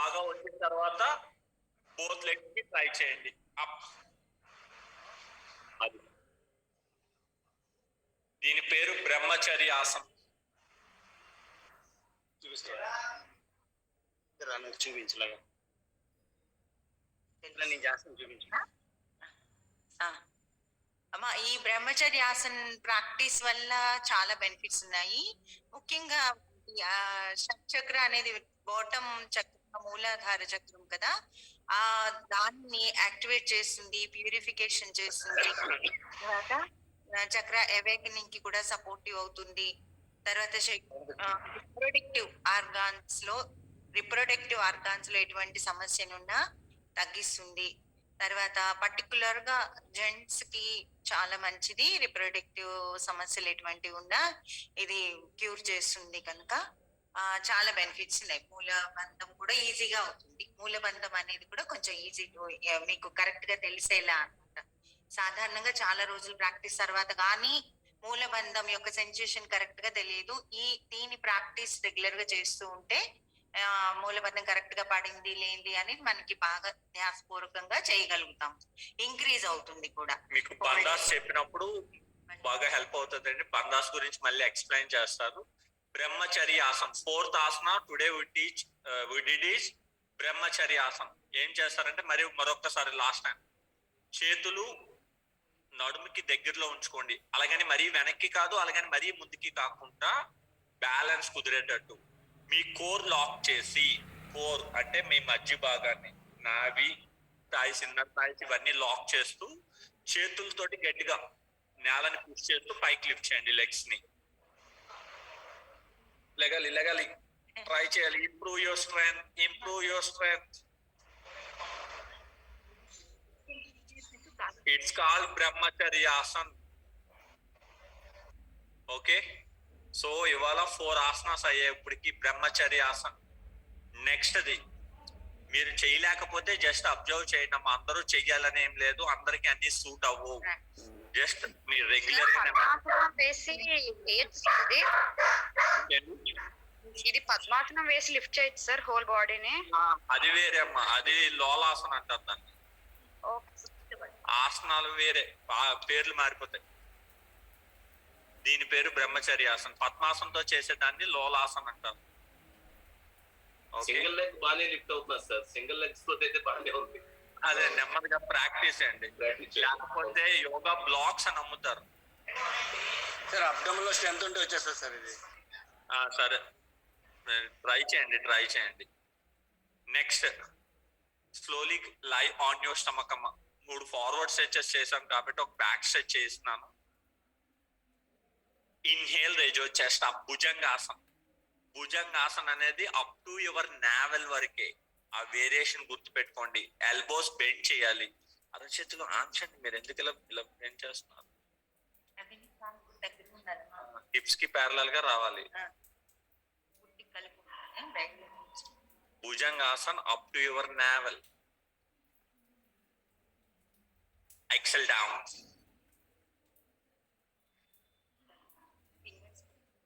బాగా వచ్చిన తర్వాత బోత్ లెగ్స్ కి ట్రై చేయండి. అప్. అది దీని పేరు బ్రహ్మచర్య ఆసనం. చూపిస్తారా? చూపించలాగా నేను చేస్తాను. చూపించు అమ్మా. ఈ బ్రహ్మచర్యాసన్ ప్రాక్టీస్ వల్ల చాలా బెనిఫిట్స్ ఉన్నాయి. ముఖ్యంగా చక్ర అనేది బాటమ్ చక్ర, మూలాధార చక్రం కదా, ఆ దాన్ని యాక్టివేట్ చేస్తుంది, ప్యూరిఫికేషన్ చేస్తుంది. తర్వాత చక్ర అవేకనింగ్ కి కూడా సపోర్టివ్ అవుతుంది. తర్వాత రిప్రొడక్టివ్ ఆర్గాన్స్ లో ఎటువంటి సమస్యనున్నా తగ్గిస్తుంది. తర్వాత పర్టికులర్ గా జెంట్స్ కి చాలా మంచిది. రిప్రొడక్టివ్ సమస్యలు ఎటువంటివి ఉన్నా ఇది క్యూర్ చేస్తుంది కనుక చాలా బెనిఫిట్స్ ఉన్నాయి. మూలబంధం కూడా ఈజీగా అవుతుంది. మూలబంధం అనేది కూడా కొంచెం ఈజీ మీకు కరెక్ట్ గా తెలిసేలా అన్నమాట. సాధారణంగా చాలా రోజులు ప్రాక్టీస్ తర్వాత కానీ మూలబంధం యొక్క సెన్సేషన్ కరెక్ట్ గా తెలియదు. దీని ప్రాక్టీస్ రెగ్యులర్ గా చేస్తూ ఉంటే మూలబంధం కరెక్ట్ గా పడింది లేనిది అని మనకి బాగా ధ్యాసపూర్వకంగా చేయగలుగుతాం. ఇంక్రీజ్ అవుతుంది కూడా. మీకు బందాస్ చెప్పినప్పుడు బాగా హెల్ప్ అవుతుందండి. బందాస్ గురించి మళ్ళీ ఎక్స్ప్లెయిన్ చేస్తారు. బ్రహ్మచర్య ఆసనం, 4th asana today we did is Brahmacharya ఆసనం. ఏం చేస్తారంటే మరొకసారి లాస్ట్ టైం చేతులు నడుముకి దగ్గరలో ఉంచుకోండి. అలాగని మరీ వెనక్కి కాదు, అలాగని మరీ ముందుకి కాకుండా బ్యాలెన్స్ కుదిరేటట్టు మీ కోర్ లాక్ చేసి, కోర్ అంటే మీ మధ్య భాగాన్ని, నాభి థాయిస్, ఇన్నర్ థాయిస్ ఇవన్నీ లాక్ చేస్తూ చేతులతోటి గట్టిగా నేలని పుష్ చేస్తూ పైకి లిఫ్ట్ చేయండి. లెగ్స్ ని లెగాలి ట్రై చేయాలి. Improve your strength. It's called Brahmacharyasan. Okay, so ఇవాళ 4 ఆసనాస్ అయ్యాయి ఇప్పటికి బ్రహ్మచర్యాసన్. నెక్స్ట్ ది మీరు చేయలేకపోతే జస్ట్ అబ్జర్వ్ చేయడం. అందరూ చెయ్యాలని ఏం లేదు, అందరికి అన్ని సూట్ అవ్వవు. జస్ట్ మీరు రెగ్యులర్ గా ఇది పద్మాసనం వేసి లిఫ్ట్ చేయొచ్చు సార్ హోల్ బాడీని. అది వేరే అమ్మా, అది లోలాసన అంటారు దాన్ని. ఆసనాలు వేరే, పేర్లు మారిపోతాయి. దీని పేరు బ్రహ్మచర్యాసనం. పద్మాసనంతో చేసేదాన్ని లోలాసన అంటారు. సింగిల్ లెగ్ బాగానే లిఫ్ట్ అవుతుంది సార్. సింగిల్ లెగ్స్ తో అయితే బాగానే ఉంది. అదే నెమ్మదిగా ప్రాక్టీస్ అండి. లేకపోతే యోగా బ్లాక్స్ అని అమ్ముతారు సార్. అబ్డమన్ లో స్ట్రెంత్ ఉంటే వచ్చేస్తుంది సార్ ఇది. సరే, ట్రై చేయండి. Next slowly lie on your stomach అమ్మ. 3 ఫార్వర్డ్ స్ట్రెచెస్ చేశాను కాబట్టి ఒక బ్యాక్ స్ట్రెచ్ చేస్తున్నాను. Inhale raise your chest up. Bhujangasan అనేది అప్ టు యువర్ నావెల్ వరకే. ఆ వేరియేషన్ గుర్తు పెట్టుకోండి. ఎల్బోస్ బెండ్ చేయాలి. అరచేతులు ఆంచండి. మీరు ఎందుకు ఇలా బెండ్ చేస్తున్నారు? హిప్స్ కి ప్యారలల్ గా రావాలి. Bhujangasan up to your navel. Exhale down.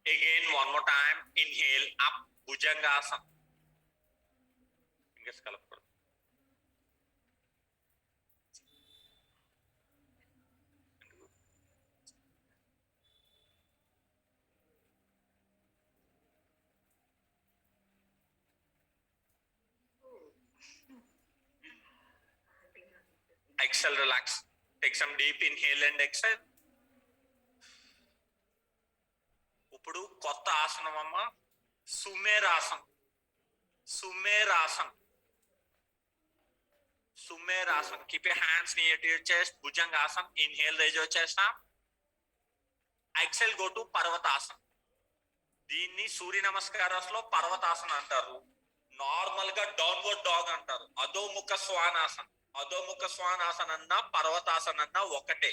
Again, one more time. Inhale up. Bhujangasana. Fingers kalapkoodu. Exhale, relax. Take some deep inhale and exhale. ఇప్పుడు కొత్త ఆసనం అమ్మ, సుమేరాసన్. Keep your hands near to your chest. Bhujangasana. Inhale, raise your chest up. Exhale, go to Parvatasana. దీన్ని సూర్య నమస్కారాల్లో పర్వతాసన అంటారు. Normal గా downward dog అంటారు. అధోముఖ శ్వానాసన అన్నా పర్వతాసన అన్నా ఒకటే.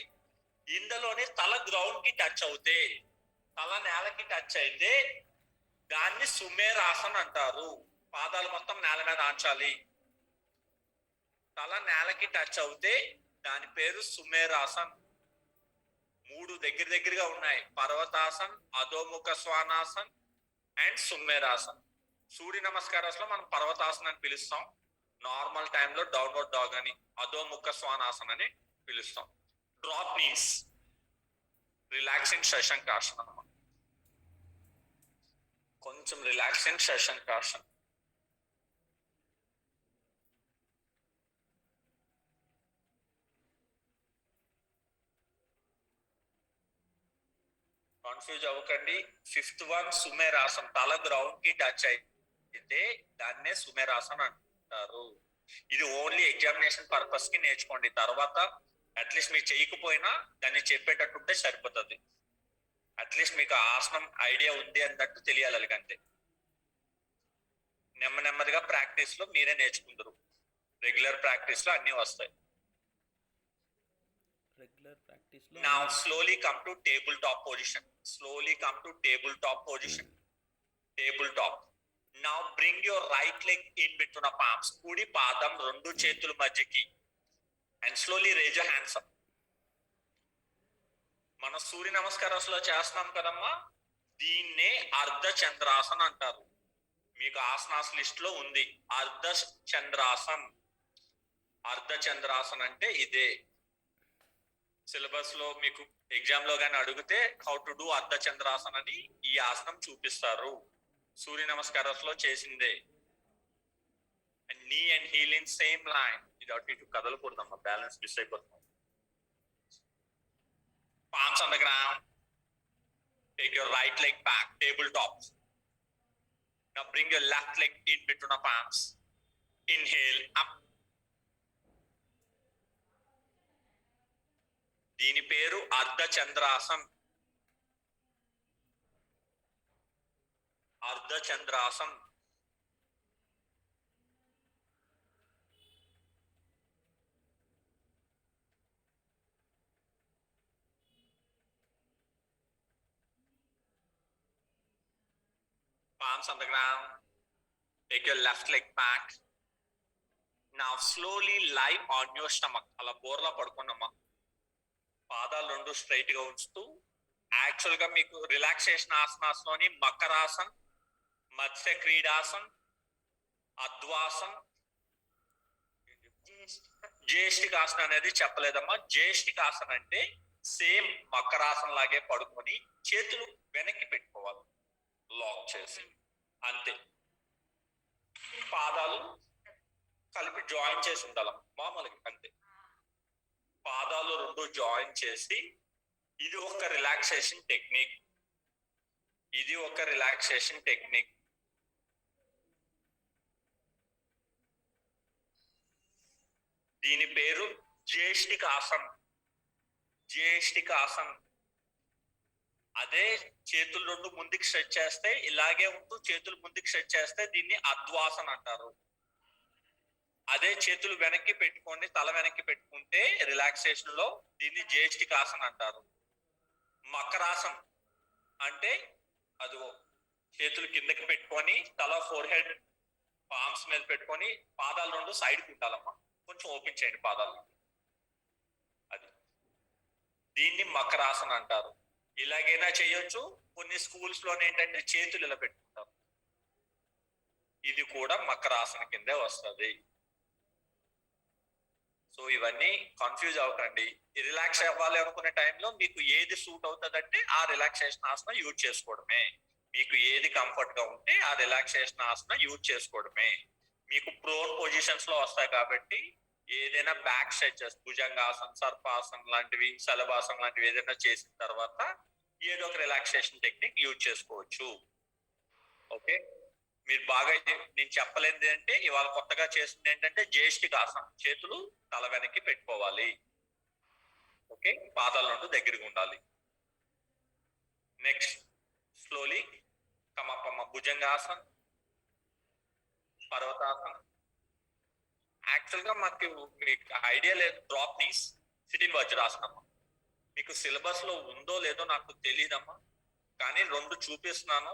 ఇందులోనే తల గ్రౌండ్ కి టచ్ అవుతే, తల నేలకి టచ్ అయితే దాన్ని సుమేరాసన్ అంటారు. పాదాలు మొత్తం నేల మీద ఆంచాలి. తల నేలకి టచ్ అవుతే దాని పేరు సుమేరాసన్. 3 దగ్గరగా ఉన్నాయి. పర్వతాసన్, అధోముఖ శ్వానాసన్ అండ్ సుమేరాసన్. సూర్య నమస్కారాల్లో మనం పర్వతాసన్ అని పిలుస్తాం. నార్మల్ టైంలో డౌన్వర్డ్ డాగ్ అని, అధోముఖ శ్వానాసన్ అని పిలుస్తాం. Drop knees, relaxing Shashankasana. కొంచెం రిలాక్సింగ్ శశంకాసన. కన్ఫ్యూజ్ అవ్వకండి. 5th one సుమేరాసన్. తల గ్రౌండ్ కి టచ్ అయితే దాన్నే సుమేరాసన్ అంటారు. ఇది ఓన్లీ ఎగ్జామినేషన్ పర్పస్ కి నేర్చుకోండి. తర్వాత అట్లీస్ట్ మీరు చేయకపోయినా దాన్ని చెప్పేటట్టుంటే సరిపోతుంది. అట్లీస్ట్ మీకు ఆసనం ఐడియా ఉంది అన్నట్టు తెలియాలి. అంతే. నెమ్మదిగా ప్రాక్టీస్ లో మీరే నేర్చుకుంటారు. రెగ్యులర్ ప్రాక్టీస్ లో అన్ని వస్తాయి. Now slowly come to tabletop position. Tabletop. Now bring your right leg in between palms. కుడి పాదం రెండు చేతుల మధ్యకి. And slowly raise your hands up. మనం సూర్య నమస్కారాలు చేస్తున్నాం కదమ్మా, దీన్నే అర్ధ చంద్రాసన్ అంటారు. మీకు ఆసనాస్ లిస్ట్ లో ఉంది అర్ధ చంద్రాసన్. అర్ధ చంద్రాసన్ అంటే ఇదే. సిలబస్ లో మీకు ఎగ్జామ్ లో కానీ అడిగితే హౌ టు డూ అర్ధ చంద్రాసన్ అని ఈ ఆసనం చూపిస్తారు. సూర్య నమస్కారాలు చేసిందే. And knee and heel in same line. ఇది అటు ఇటు కదలకూడదమ్మా, బ్యాలెన్స్ మిస్ అయిపోతుంది. Palms on the ground. Take your right leg back, tabletop. Now bring your left leg in between the palms. Inhale up. దీని పేరు అర్ధ చంద్రాసన్. అర్ధ చంద్రాసన్. Palms on the ground. Take your left leg back. Now slowly lie on your stomach. అలా బోర్లా పడుకోనమ్మా. పాదాలు రెండు straight గా ఉంచుతూ. యాక్చువల్ గా మీకు రిలాక్సేషన్ ఆసనాస్ లోని మకరాసన్, మత్స్య క్రీడాసన్, అద్వాసన్, జ్యేష్ఠికాసన అనేది చెప్పలేదమ్మా. జ్యేష్ఠికాసన అంటే సేమ్ మకరాసన్ లాగే పడుకొని చేతులు వెనక్కి పెట్టుకోవాలి, లాక్ చేసి. అంతే. పాదాలు కలిపి జాయిన్ చేసి ఉండాలి మామూలుగా. అంతే. పాదాలు రెండు జాయిన్ చేసి. ఇది ఒక రిలాక్సేషన్ టెక్నిక్. ఇది ఒక రిలాక్సేషన్ టెక్నిక్. దీని పేరు జ్యేష్ఠికాసన్. జ్యేష్ఠికాసన్. అదే చేతులు రెండు ముందుకు స్ట్రెచ్ చేస్తే, ఇలాగే ఉంటూ చేతులు ముందుకు స్ట్రెచ్ చేస్తే దీన్ని అద్వాసన్ అంటారు. అదే చేతులు వెనక్కి పెట్టుకొని తల వెనక్కి పెట్టుకుంటే రిలాక్సేషన్ లో దీన్ని జ్యేష్ఠికాసన్ అంటారు. మకరాసన్ అంటే అదిగో చేతులు కిందకి పెట్టుకొని తల ఫోర్ హెడ్ పామ్స్ మీద పెట్టుకొని పాదాలు రెండు సైడ్కి ఉండాలమ్మా. కొంచెం ఓపెన్ చేయండి పాదాలు. అది దీన్ని మకరాసన్ అంటారు. ఇలాగైనా చేయొచ్చు. కొన్ని స్కూల్స్ లోనే ఏంటంటే చేతులు ఇలా పెట్టుకుంటారు. ఇది కూడా మకరాసన కిందే వస్తుంది. సో ఇవన్నీ కన్ఫ్యూజ్ అవకండి. రిలాక్స్ అవ్వాలి అనుకునే టైంలో మీకు ఏది సూట్ అవుతుందంటే ఆ రిలాక్సేషన్ ఆసన యూజ్ చేసుకోవడమే. మీకు ఏది కంఫర్ట్ గా ఉంటే ఆ రిలాక్సేషన్ ఆసన యూజ్ చేసుకోవడమే. మీకు ప్రోన్ పొజిషన్స్ లో వస్తాయి కాబట్టి ఏదైనా బ్యాక్ స్ట్రెచెస్, భుజంగాసన్, సర్పాసన్ లాంటివి, శలభాసన్ లాంటివి ఏదైనా చేసిన తర్వాత ఏదో ఒక రిలాక్సేషన్ టెక్నిక్ యూజ్ చేసుకోవచ్చు. ఓకే. మీరు బాగా నేను చెప్పలేనిది అంటే ఇవాళ కొత్తగా చేస్తుంది ఏంటంటే జ్యేష్ఠికాసనం. చేతులు తల వెనక్కి పెట్టుకోవాలి. ఓకే. పాదాల నుండి దగ్గరగా ఉండాలి. నెక్స్ట్ స్లోలీ కమపమ్మ. భుజంగాసన్, పర్వతాసన్. యాక్చువల్ గా మాకు మీకు ఐడియా లేదు. Drop knees, sitting Vajrasanam. మీకు సిలబస్ లో ఉందో లేదో నాకు తెలియదమ్మా, కానీ రెండు చూపిస్తున్నాను.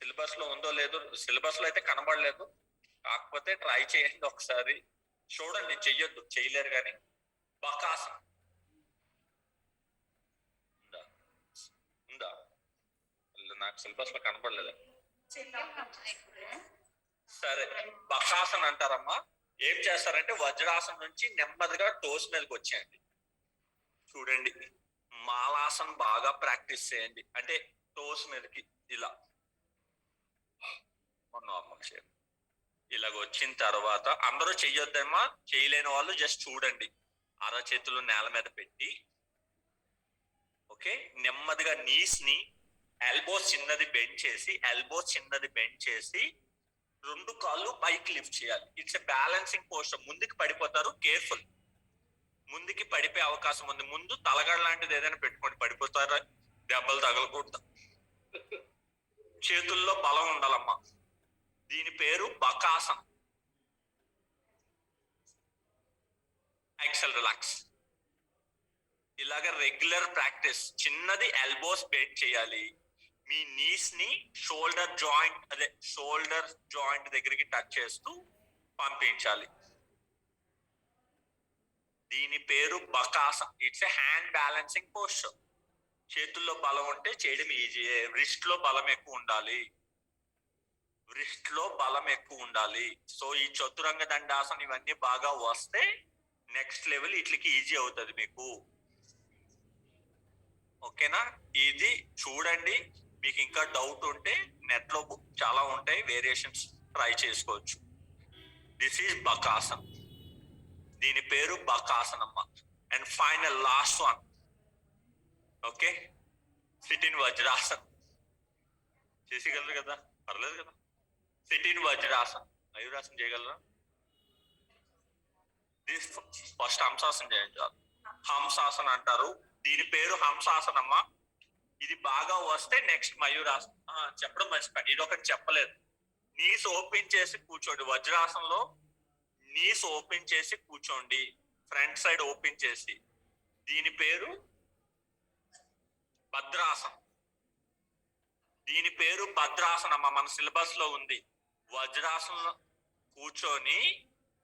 సిలబస్ లో ఉందో లేదో, సిలబస్ లో అయితే కనబడలేదు. కాకపోతే ట్రై చేయండి ఒకసారి, చూడండి. చెయ్యొద్దు, చేయలేరు. కానీ బకాసన్ ఉందా? నాకు సిలబస్ లో కనబడలేదు. సరే, బకాసన్ అంటారమ్మా. ఏం చేస్తారంటే వజ్రాసనం నుంచి నెమ్మదిగా టోస్ మీదకి వచ్చేయండి. చూడండి, మాలాసన్ బాగా ప్రాక్టీస్ చేయండి. అంటే టోస్ మీదకి ఇలా నార్మల్ షేప్ ఇలాగ వచ్చిన తర్వాత అందరూ చెయ్యొద్దమ్మా. చేయలేని వాళ్ళు జస్ట్ చూడండి. అరచేతులు నేల మీద పెట్టి, ఓకే, నెమ్మదిగా నీస్ ని ఎల్బోస్ చిన్నది బెండ్ చేసి రెండు కాళ్ళు పైకి లిఫ్ట్ చేయాలి. It's a balancing poster. ముందుకు పడిపోతారు, కేర్ఫుల్. ముందుకి పడిపోయే అవకాశం ఉంది. ముందు తలగడ లాంటిది ఏదైనా పెట్టుకోండి, పడిపోతారా, దెబ్బలు తగలకూడదు. చేతుల్లో బలం ఉండాలమ్మా. దీని పేరు బకాసన్. Exhale relax. ఇలాగ రెగ్యులర్ ప్రాక్టీస్. చిన్నది ఎల్బోస్ బెండ్ చేయాలి, మీ నీస్ ని షోల్డర్ జాయింట్ దగ్గరికి టచ్ చేస్తూ పంపించాలి. దీని పేరు Bakasan. It's a hand balancing posture. చేతుల్లో బలం ఉంటే చేయడం ఈజీ. రిస్ట్ లో బలం ఎక్కువ ఉండాలి. సో ఈ చతురంగ దండాసనం ఇవన్నీ బాగా వస్తే నెక్స్ట్ లెవెల్ ఇట్లకి ఈజీ అవుతుంది మీకు. ఓకేనా? ఇది చూడండి. మీకు ఇంకా డౌట్ ఉంటే నెట్ లో చాలా ఉంటాయి, వేరియేషన్స్ ట్రై చేసుకోవచ్చు. This is Bakasan. దీని పేరు బకాసనమ్మ. And final last one. Okay, sit in Vajrasan. చేసేయగలరు కదా? పర్లేదు కదా? SIT in Vajrasan. మయూరాసన్ చేయగలరా? దిస్ ఫస్ట్ హంసాసన్ చేయండి. హంసాసన్ అంటారు. దీని పేరు హంసాసనమ్మ. ఇది బాగా వస్తే నెక్స్ట్ మయూరాసన్. చెప్పడం మర్చిపోయాను, ఇది ఒకటి చెప్పలేదు. నీస్ ఓపెన్ చేసి కూర్చోండి. వజ్రాసనంలో నీస్ ఓపెన్ చేసి కూర్చోండి, ఫ్రంట్ సైడ్ ఓపెన్ చేసి. దీని పేరు భద్రాసనం. భద్రాసనమ్మ. మన సిలబస్ లో ఉంది. వజ్రాసనంలో కూర్చొని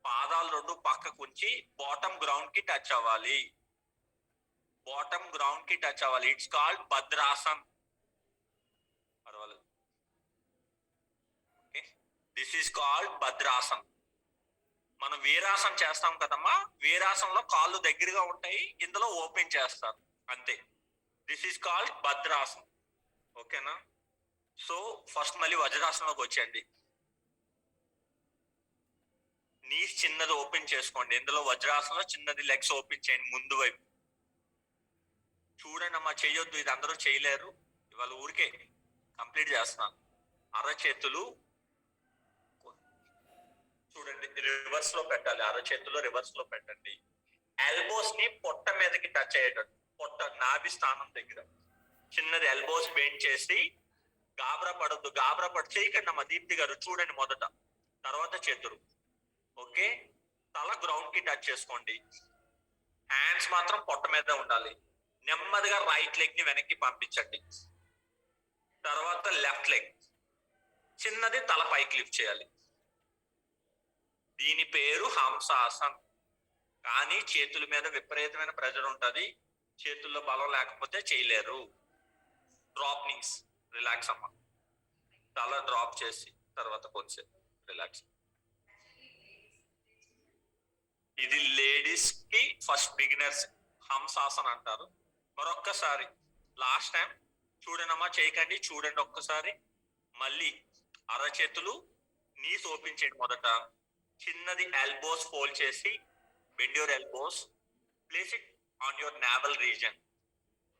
పాదాలు రెండు పక్కకు ఉంచి బాటమ్ గ్రౌండ్ కి టచ్ అవ్వాలి. It's called Bhadrasan. పర్వాలేదు. Okay, this is called Bhadrasan. మనం వీరాసనం చేస్తాం కదమ్మా, వీరాసనంలో కాళ్ళు దగ్గరగా ఉంటాయి, ఇందులో ఓపెన్ చేస్తారు అంతే. This is called Bhadrasan. ఓకేనా? సో ఫస్ట్ మళ్ళీ వజ్రాసనంలోకి వచ్చేయండి. నీస్ చిన్నది ఓపెన్ చేసుకోండి. ఇందులో వజ్రాసనంలో చిన్నది లెగ్స్ ఓపెన్ చేయండి ముందు వైపు. చూడండి అమ్మా, చేయొద్దు, ఇది అందరూ చేయలేరు. ఇవాళ ఊరికే కంప్లీట్ చేస్తున్నాను. అరచేతులు చూడండి రివర్స్ లో పెట్టాలి. అరచేతులు రివర్స్ లో పెట్టండి. ఎల్బోస్ ని పొట్ట మీదకి టచ్ అయ్యేటట్టు, పొట్ట నాభి స్థానం దగ్గర చిన్నది ఎల్బోస్ బెండ్ చేసి. గాబరా పడి చేయకండి అమ్మా. దీప్తి గారు చూడండి మొదట, తర్వాత చేతులు. ఓకే, తల గ్రౌండ్ కి టచ్ చేసుకోండి. హ్యాండ్స్ మాత్రం పొట్ట మీద ఉండాలి. నెమ్మదిగా రైట్ లెగ్ ని వెనక్కి పంపించండి. తర్వాత లెఫ్ట్ లెగ్ చిన్నది తల పైకి లిఫ్ట్ చేయాలి. దీని పేరు హంసాసన్. కానీ చేతుల మీద విపరీతమైన ప్రెజర్ ఉంటుంది. చేతుల్లో బలం లేకపోతే చేయలేరు. డ్రాప్ నీస్, రిలాక్స్ అమ్మ. తల డ్రాప్ చేసి తర్వాత కొంచెం రిలాక్స్. ఇది లేడీస్ కి ఫస్ట్ బిగినర్స్ హంసాసన్ అంటారు. మరొక్కసారి లాస్ట్ టైం చూడనమ్మా, చేయకండి, చూడండి ఒక్కసారి. మళ్ళీ అరచేతులు నీస్ ఓపెన్ చేయండి. మొదట చిన్నది ఎల్బోస్ ఫోల్డ్ చేసి bend your elbows, place it on your navel region.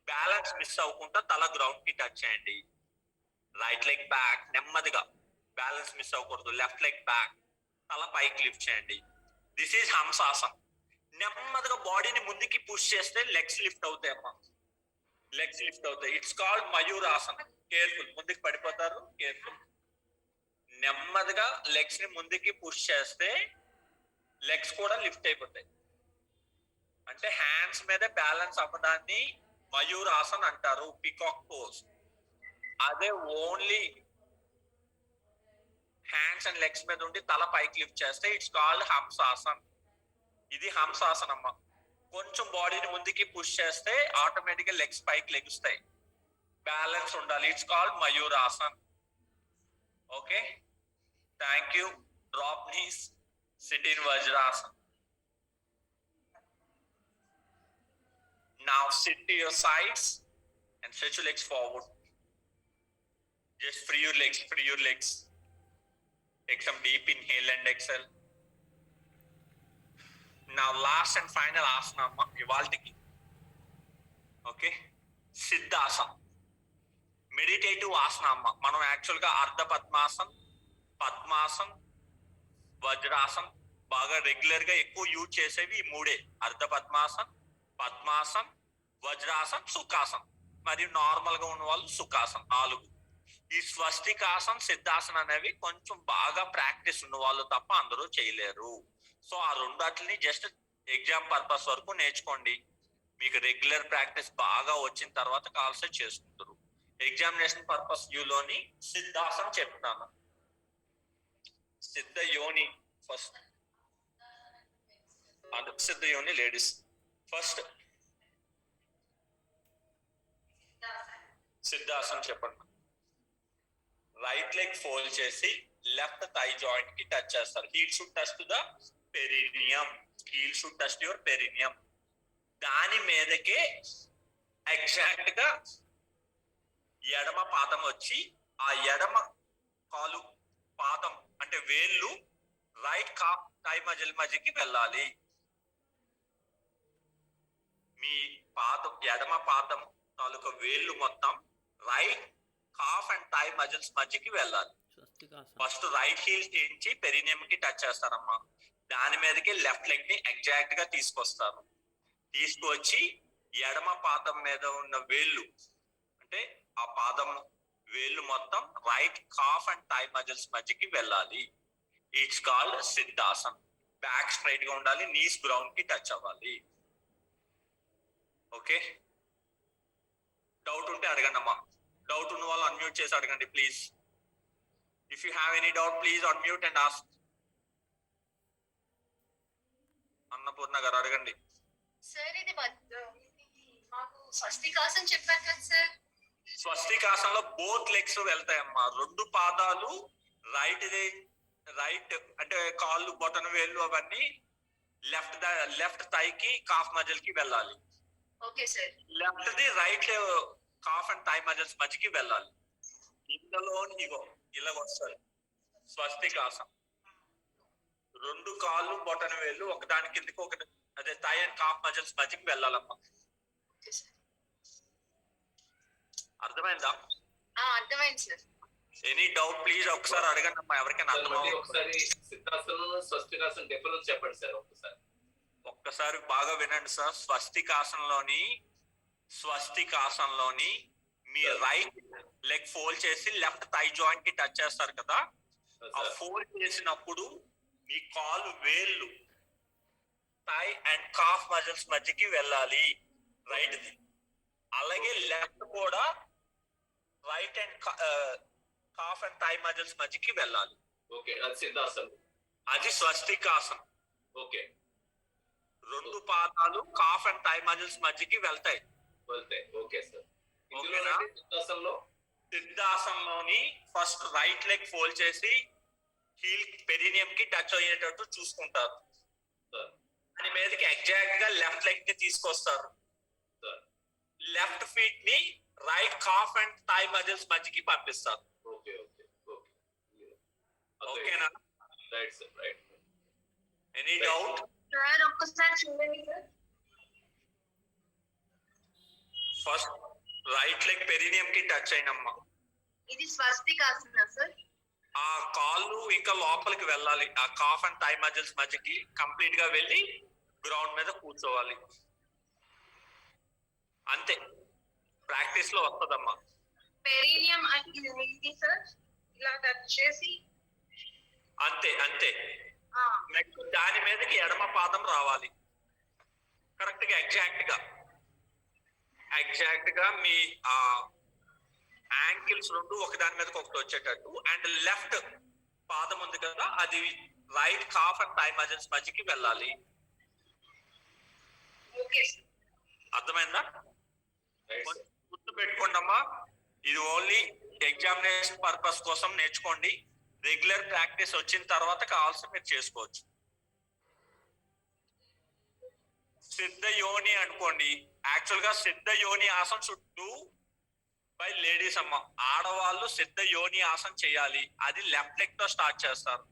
Balance miss అవ్వకుండా తల గ్రౌండ్ కి టచ్ చేయండి. రైట్ లెగ్ బ్యాక్, నెమ్మదిగా బ్యాలెన్స్ మిస్ అవ్వకూడదు. లెఫ్ట్ లెగ్ బ్యాక్, తల పైకి లిఫ్ట్ చేయండి. This is Hamsasan. నెమ్మదిగా బాడీని ముందుకి పుష్ చేస్తే లెగ్స్ లిఫ్ట్ అవుతాయి అమ్మా. It's called మయూరాసన్. కేర్ఫుల్, ముందుకు పడిపోతారు, కేర్ఫుల్. నెమ్మదిగా లెగ్స్ ని ముందుకి పుష్ చేస్తే లెగ్స్ కూడా లిఫ్ట్ అయిపోతాయి. అంటే హ్యాండ్స్ మీద బ్యాలెన్స్ అవ్వడాన్ని మయూరాసన్ అంటారు, పికాక్ పోజ్. అదే ఓన్లీ హ్యాండ్స్ అండ్ లెగ్స్ మీద ఉండి తల పైకి లిఫ్ట్ చేస్తే ఇట్స్ కాల్డ్ హంసాసన్. ఇది హంసాసన్ అమ్మ. కొంచెం బాడీని ముందుకి పుష్ చేస్తే ఆటోమేటిక్ గా లెగ్స్ పైకి లెగుస్తాయి. బ్యాలెన్స్ ఉండాలి. It's called Mayurasan. Okay, thank you. Drop knees, sit in Vajrasan. Now sit to your sides and stretch your legs forward. Just free your legs. Take some deep inhale and exhale. Now last and final asana amma ivaltiki. Okay, siddhasana. Meditative asana amma. Manam actual ga ardha padmasan, padmasan, vajrasan baga regular ga ekku use chesevi ee moode. Ardha padmasan, పద్మాసన్, Vajrasan, సుఖాసన్. మరియు normal గా ఉన్న వాళ్ళు సుఖాసన్. 4. ఈ స్వస్తికాసన్, సిద్ధాసన్ అనేవి కొంచెం బాగా practice ఉన్న వాళ్ళు తప్ప అందరూ చేయలేరు. సో ఆ రెండాటిని జస్ట్ ఎగ్జామ్ పర్పస్ వరకు నేర్చుకోండి. మీకు రెగ్యులర్ ప్రాక్టీస్ బాగా వచ్చిన తర్వాత కాల్సే చేసుకుంటారు. ఎగ్జామినేషన్ పర్పస్ వ్యూలోని సిద్ధాసనం చెప్తాను. సిద్ధ యోని ఫస్ట్, సిద్ధ యోని లేడీస్ ఫస్ట్. సిద్ధాసనం చెప్పండి. రైట్ లెగ్ ఫోల్డ్ చేసి లెఫ్ట్ థై జాయింట్ కి టచ్ చేస్తారు. Heel should touch to the perineum. Heel should touch to your perineum. దాని మీదకే ఎగ్జాక్ట్ గా ఎడమ పాదం వచ్చి ఆ ఎడమ కాలు పాదం అంటే వేళ్ళు రైట్ కాఫ్ థై మజిల్ మధ్యకి వెళ్ళాలి. మీ పాదం ఎడమ పాదం తాలూకా వేళ్ళు మొత్తం right calf and thigh muscles మధ్యకి వెళ్ళాలి. స్వస్తికాసనం. ఫస్ట్ రైట్ హీల్ చేయించి పెరినియం కి టచ్ చేస్తారమ్మా. దాని మీదకి లెఫ్ట్ లెగ్ ని ఎగ్జాక్ట్ గా తీసుకొస్తారు. తీసుకువచ్చి ఎడమ పాదం మీద ఉన్న వేళ్ళు అంటే ఆ పాదం వేళ్ళు మొత్తం right calf and thigh muscles మధ్యకి వెళ్ళాలి. It's called Siddhasan. Back straight గా ఉండాలి, నీస్ గ్రౌండ్ కి టచ్ అవ్వాలి. ఓకే, డౌట్ ఉంటే అడగండి అమ్మా. డౌట్ ఉన్న వాళ్ళు అన్మ్యూట్ చేసి అడగండి please. If you have any doubt please unmute and ask. Annapurna గారు అడగండి. సార్ ఇది మాకు స్వస్తికాసనం చెప్పారు కదా సార్. స్వస్తికాసంలో బోత్ లెగ్స్ వెళ్తాయమ్మా. రెండు పాదాలు రైట్ అంటే కాళ్ళు బొటన వేళ్ళు అవన్నీ లెఫ్ట్ థైకి కాఫ్ మజిల్ కి వెళ్ళాలి. Okay sir. Left the right calf and thigh muscles మధ్యకి వెళ్ళాలి. ఇందులో ఇగో ఇలా వస్తారు స్వస్తికాసనం. రెండు కాళ్ళు బొటన వేళ్ళు ఒకదాని కిందకి ఒకటి అదే థై అండ్ కాఫ్ మజిల్స్ మధ్యకి వెళ్ళాలమ్మా. Okay sir. అర్థమైందా? అర్థమైంది సార్. ఎనీ డౌట్ ప్లీజ్ ఒకసారి అడగండి అమ్మా. ఎవరికైనా సార్, మళ్ళీ అర్థం ఒకసారి సిద్ధాసనం స్వస్తికాసనం డిఫరెన్స్ చెప్పండి సార్ ఒకసారి. ఒక్కసారి బాగా వినండి సార్. స్వస్తికాసంలోని మీ రైట్ లెగ్ ఫోల్డ్ చేసి లెఫ్ట్ థై జాయింట్ కి టచ్ చేస్తారు కదా. ఆ ఫోల్డ్ చేసినప్పుడు మీ కాలు వేళ్ళు థై అండ్ కాఫ్ మజిల్స్ మధ్యకి వెళ్ళాలి రైట్ ది. అలాగే లెఫ్ట్ కూడా right and calf and thigh muscles మధ్యకి వెళ్ళాలి. ఓకే, అది సిద్ధాసనం. అది స్వస్తికాసనం. ఓకే, రెండు పాదాలు కాఫ్ అండ్ థై మజిల్స్ మధ్యకి వెళ్తాయి. వెళ్తాయి. Okay sir. ఓకేనా? సిద్ధాసనంలో సిద్ధాసనంలోని ఫస్ట్ రైట్ లెగ్ ఫోల్డ్ చేసి హీల్ పెరినియం కి టచ్ అయ్యేటట్టు చూసుకుంటారు. సార్ దాని మీదకి ఎగ్జాక్ట్ గా లెఫ్ట్ లెగ్ ని తీసుకొస్తారు. సార్ లెఫ్ట్ ఫీట్ ని right calf and thigh muscles మధ్యకి పంపిస్తారు. Okay okay okay. ఓకేనా? Right sir, right. Any doubt? Sir ఒక్కసారి చూడండి sir. First right leg perineum కి టచ్ అయినమ్మా. ఇది స్వస్తికాసన సార్. ఆ కాళ్ళు ఇంకా లోపలికి వెళ్ళాలి. ఆ కాఫ్ అండ్ థై మజిల్స్ మధ్యకి కంప్లీట్ గా వెళ్ళి గ్రౌండ్ మీద కూర్చోవాలి. అంతే, ప్రాక్టీస్ లో వస్తుందమ్మా. పెరీనియం ఇది సార్ ఇలా టచ్ చేసి అంతే అంతే. నెక్స్ట్ దాని మీదకి ఎడమ పాదం రావాలి. కరెక్ట్ గా ఎగ్జాక్ట్ గా మీ ఆ యాంకిల్స్ రెండు ఒకదాని మీదకి ఒకటి వచ్చేటట్టు. అండ్ లెఫ్ట్ పాదం ఉంది కదా, అది right calf and thigh muscles మధ్యకి వెళ్ళాలి. Okay sir. అర్థమైందా? Right sir. గుర్తు పెట్టుకోండి అమ్మా, ఇది ఓన్లీ ఎగ్జామినేషన్ పర్పస్ కోసం నేర్చుకోండి. రెగ్యులర్ ప్రాక్టీస్ వచ్చిన తర్వాత కావాల్సి మీరు చేసుకోవచ్చు. సిద్ధ యోని అనుకోండి. యాక్చువల్ గా సిద్ధ యోని ఆసనం చుట్టూ బై లేడీస్ అమ్మ. ఆడవాళ్ళు సిద్ధ యోని ఆసనం చేయాలి. అది లెఫ్ట్ లెగ్ తో స్టార్ట్ చేస్తారు.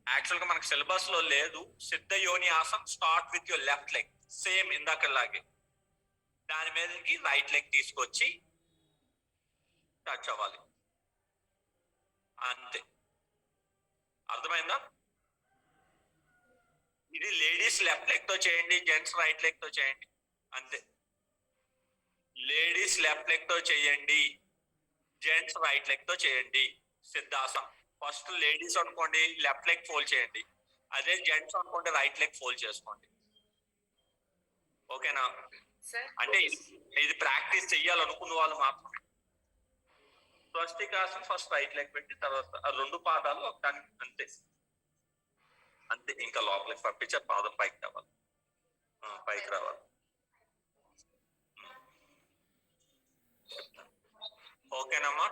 యాక్చువల్ గా మనకు సిలబస్ లో లేదు. Siddha Yoni Asanam start with your left leg, same ఇందాకలాగే. దాని మీదకి రైట్ లెగ్ తీసుకొచ్చి టచ్ అవ్వాలి. అంతే, అర్థమైందా? ఇది లేడీస్ లెఫ్ట్ లెగ్ తో చేయండి, జెంట్స్ రైట్ లెగ్ తో చేయండి. అంతే. లేడీస్ లెఫ్ట్ లెగ్ తో చేయండి, జెంట్స్ రైట్ లెగ్ తో చేయండి. సిద్ధాసనం ఫస్ట్ లేడీస్ అనుకోండి లెఫ్ట్ లెగ్ ఫోల్డ్ చేయండి, అదే జెంట్స్ అనుకోండి రైట్ లెగ్ ఫోల్డ్ చేసుకోండి. ఓకేనా? సార్ అంటే ఇది ప్రాక్టీస్ చెయ్యాలనుకున్న వాళ్ళు మాత్రం స్వస్తికాసనం ఫస్ట్ రైట్ లెగ్ పెట్టి తర్వాత ఆ రెండు పాదాలు ఒకదానికి అంతే అంతే, ఇంకా లోపలికి పంపించే పాదం పైకి రావాలి, పైకి రావాలి. ఓకేనమ్మా,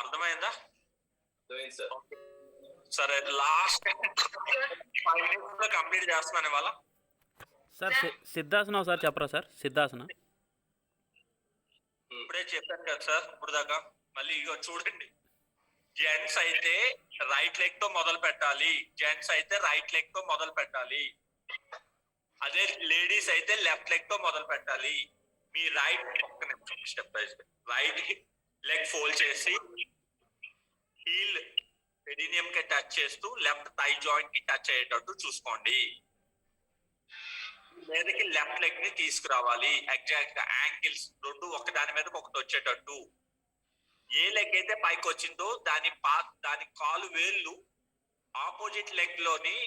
అర్థమైందా? అర్థమైంది సార్. సరే, లాస్ట్ 5 minutes లో కంప్లీట్ చేస్తున్నాను ఇవాళ. సార్ సిద్ధాసనం ఒకసారి చెప్పరా సార్? సిద్ధాసనం ఇప్పుడే చెప్పాను కదా సార్ ఇప్పుడు దాకా. మళ్ళీ ఇగో చూడండి, జెంట్స్ అయితే రైట్ లెగ్ తో మొదలు పెట్టాలి, జెంట్స్ అయితే రైట్ లెగ్ తో మొదలు పెట్టాలి. అదే లేడీస్ అయితే లెఫ్ట్ లెగ్ తో మొదలు పెట్టాలి. మీ రైట్ ఒక్క నిమిషం step wise right leg fold చేసి హీల్ పెడినియం కి టచ్ చేస్తూ లెఫ్ట్ థై జాయింట్ కి టచ్ అయ్యేటట్టు చూసుకోండి. మీదకి లెఫ్ట్ లెగ్ ని తీసుకురావాలి, ఎగ్జాక్ట్ గా యాంకిల్స్ రెండు ఒకదాని మీద ఒకటి వచ్చేటట్టు. ఏ లెగ్ అయితే పైకి వచ్చిందో దాని కాలు వేళ్ళు ఆపోజిట్ లెగ్ లోని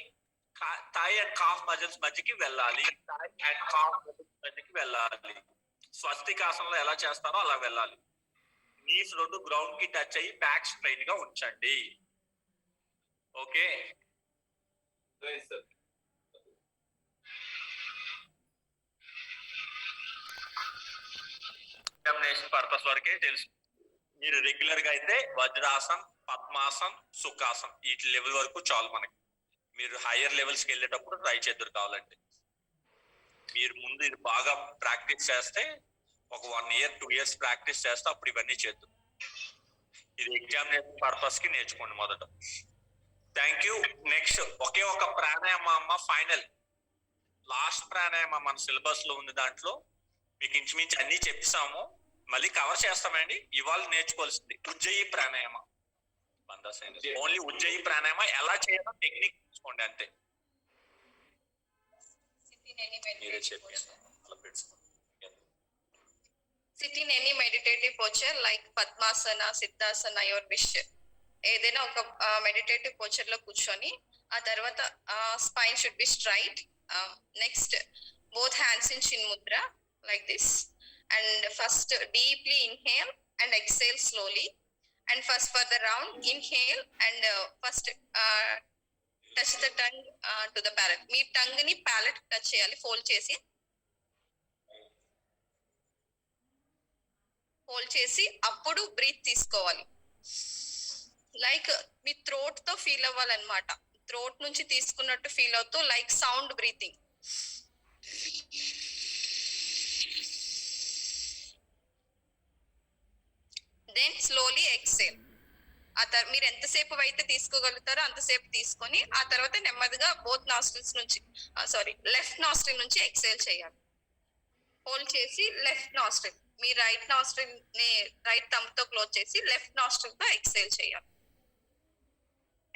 థై అండ్ కాఫ్ మజిల్స్ మధ్యకి వెళ్ళాలి, థై అండ్ కాఫ్ మజిల్స్ మధ్యకి వెళ్ళాలి. స్వస్తికాసనంలో ఎలా చేస్తారో అలా వెళ్ళాలి. నీస్ రెండు గ్రౌండ్ కి టచ్ అయ్యి బ్యాక్ స్ట్రైట్ గా ఉంచండి. ఓకే, అర్థమైంది సార్. ఎగ్జామినేషన్ పర్పస్ వరకే తెలుసు. మీరు రెగ్యులర్ గా అయితే వజ్రాసన్, పద్మాసన్, సుఖాసన్ వీటి లెవెల్ వరకు చాలు మనకి. మీరు హైయర్ లెవెల్స్ కి వెళ్ళేటప్పుడు ట్రై చేద్దరు కావాలంటే. మీరు ముందు ఇది బాగా ప్రాక్టీస్ చేస్తే ఒక 1 year 2 years ప్రాక్టీస్ చేస్తే అప్పుడు ఇవన్నీ చేద్దాం. ఇది ఎగ్జామినేషన్ పర్పస్ కి నేర్చుకోండి మొదట. Thank you. నెక్స్ట్ ఒకే ఒక ప్రాణాయామ అమ్మ, ఫైనల్ లాస్ట్ ప్రాణాయామ మన సిలబస్ లో ఉంది. దాంట్లో మీకు ఇంచుమించు అన్ని చెప్పిస్తాము, మళ్ళీ కవర్ చేస్తామండి. ఇవాళ నేర్చుకోవాల్సింది ఉజ్జయి ప్రాణాయామ. ఓన్లీ ఉజ్జయి ప్రాణాయామ ఎలా చేయాలో టెక్నిక్ తీసుకోండి అంతే. మీరే చెప్పండి. Sit in any meditative posture like Padmasana, Siddhasana, your wish. ఏదైనా ఒక మెడిటేటివ్ పోచర్ లో కూర్చొని ఆ తర్వాత spine should be straight. Next both hands in chin mudra like this. And first deeply inhale and exhale slowly. And first for the round inhale and first touch the tongue to the palate. మీ tongue ని palate touch చేయాలి, fold చేసి అప్పుడు breath తీసుకోవాలి. Like మీ throat తో feel అవ్వాలన్నమాట. Throat నుంచి తీసుకున్నట్టు ఫీల్ అవుతూ like sound breathing. Then slowly exhale. మీరు ఎంతసేపు అయితే తీసుకోగలుగుతారో అంతసేపు తీసుకొని ఆ తర్వాత నెమ్మదిగా బోత్ నాస్ట్రిల్స్ నుంచి లెఫ్ట్ నాస్ట్రిల్ నుంచి ఎక్సేల్ చేయాలి. హోల్డ్ చేసి లెఫ్ట్ నాస్ట్రిల్, మీ రైట్ నాస్ట్రిల్ ని రైట్ థంబ్ తో క్లోజ్ చేసి లెఫ్ట్ నాస్ట్రిల్ తో ఎక్సేల్ చేయాలి.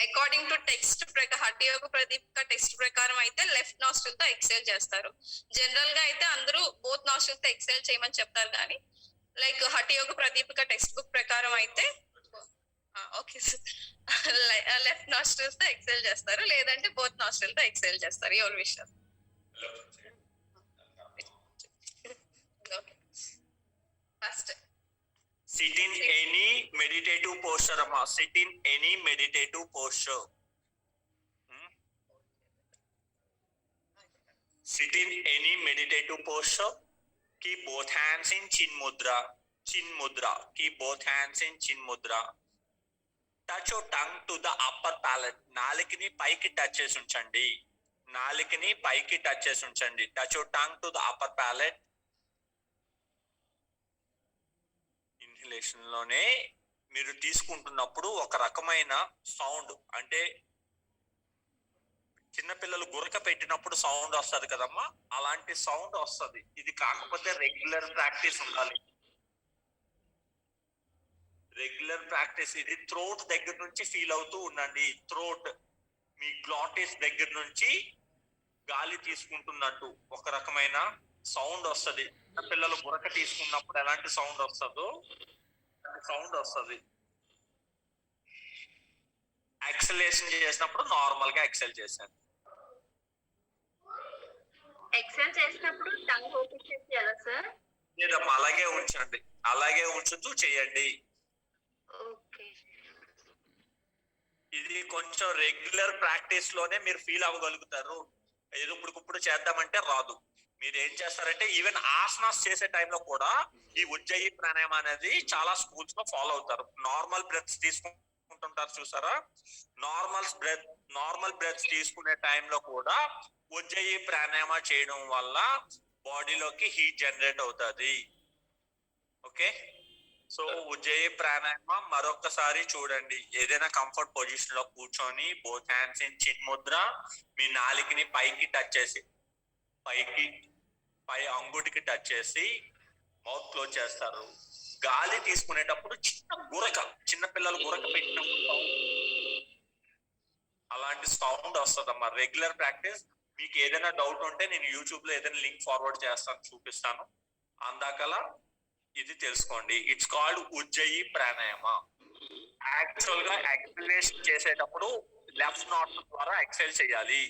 అకార్డింగ్ టు టెక్స్ట్ ప్రకారం, హఠ యోగ ప్రదీపిక టెక్స్ట్ ప్రకారం అయితే లెఫ్ట్ నాస్ట్రిల్ తో ఎక్సేల్ చేస్తారు. జనరల్ గా అయితే అందరూ బోత్ నాస్ట్రిల్ తో ఎక్సేల్ చేయమని చెప్తారు, కానీ లైక్ హఠ యోగ ప్రదీపిక టెక్స్ట్ బుక్ ప్రకారం అయితే ఓకే లెఫ్ట్ నాస్ట్రిల్స్ తో ఎక్సేల్ చేస్తారు, లేదంటే బోత్ నాస్ట్రిల్ తో ఎక్సేల్ చేస్తారు. ఎవరి విషయం. First sit in any meditative posture amma. Sit in any meditative posture. Sit in any meditative posture. Keep both hands in chin mudra. Chin mudra. Keep both hands in chin mudra. Touch your tongue to the upper palate. Nalikini paiki touch chesi unchandi. Nalikini paiki touch chesi unchandi. Touch your tongue to the upper palate. Inhalation లోనే మీరు తీసుకుంటున్నప్పుడు ఒక రకమైన sound, అంటే చిన్నపిల్లలు గురక పెట్టినప్పుడు sound వస్తుంది కదమ్మా, అలాంటి సౌండ్ వస్తుంది. ఇది కాకపోతే రెగ్యులర్ ప్రాక్టీస్ ఉండాలి. Regular practice. ఇది థ్రోట్ దగ్గర నుంచి ఫీల్ అవుతూ ఉండండి. థ్రోట్ మీ గ్లాటిస్ దగ్గర నుంచి గాలి తీసుకుంటున్నట్టు ఒక రకమైన సౌండ్ వస్తుంది. పిల్లలు గురక తీసుకున్నప్పుడు ఎలాంటి సౌండ్ వస్తుందో సౌండ్ వస్తుంది. ఎక్సలేషన్ చేసినప్పుడు నార్మల్ గా ఎక్సెల్ చేశాను. ఎక్సెల్ చేసినప్పుడు టంగ్ ఓపెన్ చేసి ఎలా సార్? లేదమ్మా అలాగే ఉంచండి, అలాగే ఉంచుతూ చేయండి. ఓకే. ఇది కొంచెం రెగ్యులర్ ప్రాక్టీస్ లోనే మీరు ఫీల్ అవ్వగలుగుతారు. ఏదో ఇప్పుడు చేద్దామంటే రాదు. మీరు ఏం చేస్తారంటే ఈవెన్ ఆసనాస్ చేసే టైంలో కూడా ఈ ఉజ్జయి ప్రాణాయామం అనేది చాలా స్కూల్స్ లో ఫాలో అవుతారు. నార్మల్ బ్రెత్స్ తీసుకుంటుంటారు చూసారా, నార్మల్ బ్రెత్స్ తీసుకునే టైంలో కూడా ఉజ్జయి ప్రాణాయామ చేయడం వల్ల బాడీలోకి హీట్ జనరేట్ అవుతుంది. ఓకే, సో ఉజ్జయి ప్రాణాయామం మరొకసారి చూడండి. ఏదైనా కంఫర్ట్ పొజిషన్ లో కూర్చొని both hands in chin Mudra, మీ నాలికని పైకి టచ్ చేసి పై అంగుటికి టచ్ చేసి మౌత్ క్లోజ్ చేస్తారు. గాలి తీసుకునేటప్పుడు చిన్న పిల్లలు గురక పెట్టినప్పుడు అలాంటి సౌండ్ వస్తుందమ్మా. Regular practice. మీకు ఏదైనా డౌట్ ఉంటే నేను యూట్యూబ్ లో ఏదైనా లింక్ ఫార్వర్డ్ చేస్తాను, చూపిస్తాను. అందాకలా ఇది తెలుసుకోండి. It's called Ujjayi pranayama. Actual గా ఎక్సలేషన్ చేసేటప్పుడు లెఫ్ట్ నాస్ట్రిల్ ద్వారా ఎక్సైల్ చేయాలి.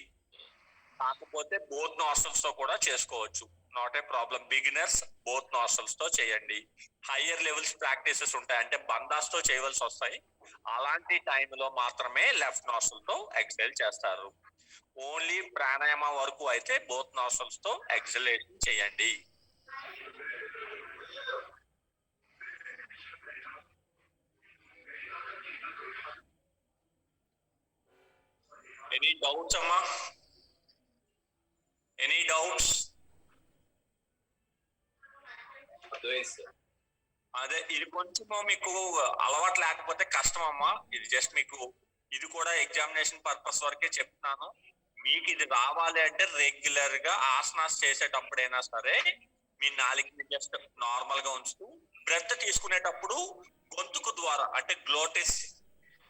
కాకపోతే బోత్ నాస్ట్రిల్స్ తో కూడా చేసుకోవచ్చు, not a problem. Beginners both nostrils తో చేయండి. హయ్యర్ లెవెల్స్ ప్రాక్టీసెస్ ఉంటాయి, అంటే బందాస్ తో చేయవలసి వస్తాయి. అలాంటి టైంలో మాత్రమే లెఫ్ట్ నాస్ట్రిల్ తో ఎక్సైల్ చేస్తారు. ఓన్లీ ప్రాణాయామ వరకు అయితే బోత్ నాస్ట్రిల్స్ తో ఎక్సలేషన్ చేయండి. ఎనీ డౌట్స్ అమ్మా? Any doubts? అర్థమైంది సార్. అదే ఇది కొంచెము మీకు అలవాటు లేకపోతే కష్టం అమ్మా. ఇది జస్ట్ మీకు, ఇది కూడా ఎగ్జామినేషన్ పర్పస్ వరకే చెప్తున్నాను. మీకు ఇది రావాలి అంటే రెగ్యులర్ గా ఆసనాస్ చేసేటప్పుడైనా సరే మీ నాలుగుని జస్ట్ నార్మల్ గా ఉంచుతూ బ్రెత్ తీసుకునేటప్పుడు గొంతుకు ద్వారా అంటే గ్లోటిస్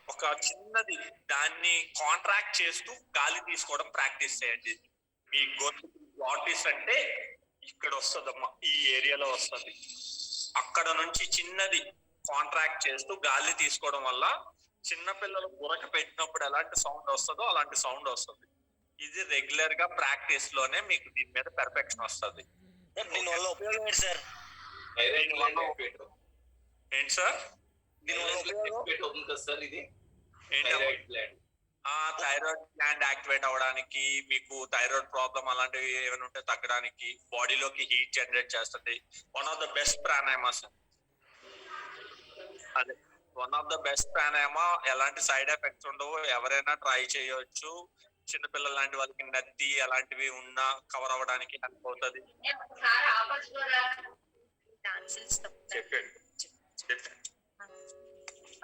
ఒక చిన్నది దాన్ని కాంట్రాక్ట్ చేస్తూ గాలి తీసుకోవడం ప్రాక్టీస్ చేయండి. మీ గొంతుకు గ్లోటిస్ అంటే ఇక్కడ వస్తుందమ్మా, ఈ ఏరియాలో వస్తుంది. అక్కడ నుంచి చిన్నది కాంట్రాక్ట్ చేస్తూ గాలి తీసుకోవడం వల్ల చిన్నపిల్లలు గురక పెట్టినప్పుడు ఎలాంటి సౌండ్ వస్తుందో అలాంటి సౌండ్ వస్తుంది. ఇది రెగ్యులర్ గా ప్రాక్టీస్ లోనే మీకు దీని మీద పెర్ఫెక్షన్ వస్తుంది. దీనివల్ల ఉపయోగం ఏంటి సార్? థైరాయిడ్ గ్లాండ్ యాక్టివేట్ అవుతుంది. ఏంటి సార్? యాక్టివేట్ అవుతుంది కదా సార్ ఇది ఏంటి? Thyroid gland. Thyroid gland activate అవ్వడానికి, మీకు థైరాయిడ్ ప్రాబ్లం అలాంటివి ఏమైనా ఉంటే తగ్గడానికి, బాడీలోకి హీట్ జనరేట్ చేస్తుంది. One of the best pranayamas. అదే one of the best pranayama. ఎలాంటి సైడ్ ఎఫెక్ట్స్ ఉండవు, ఎవరైనా ట్రై చేయొచ్చు. చిన్నపిల్లల లాంటి వాళ్ళకి నత్తి అలాంటివి ఉన్నా కవర్ అవ్వడానికి హెల్ప్ అవుతుంది. చెప్పండి.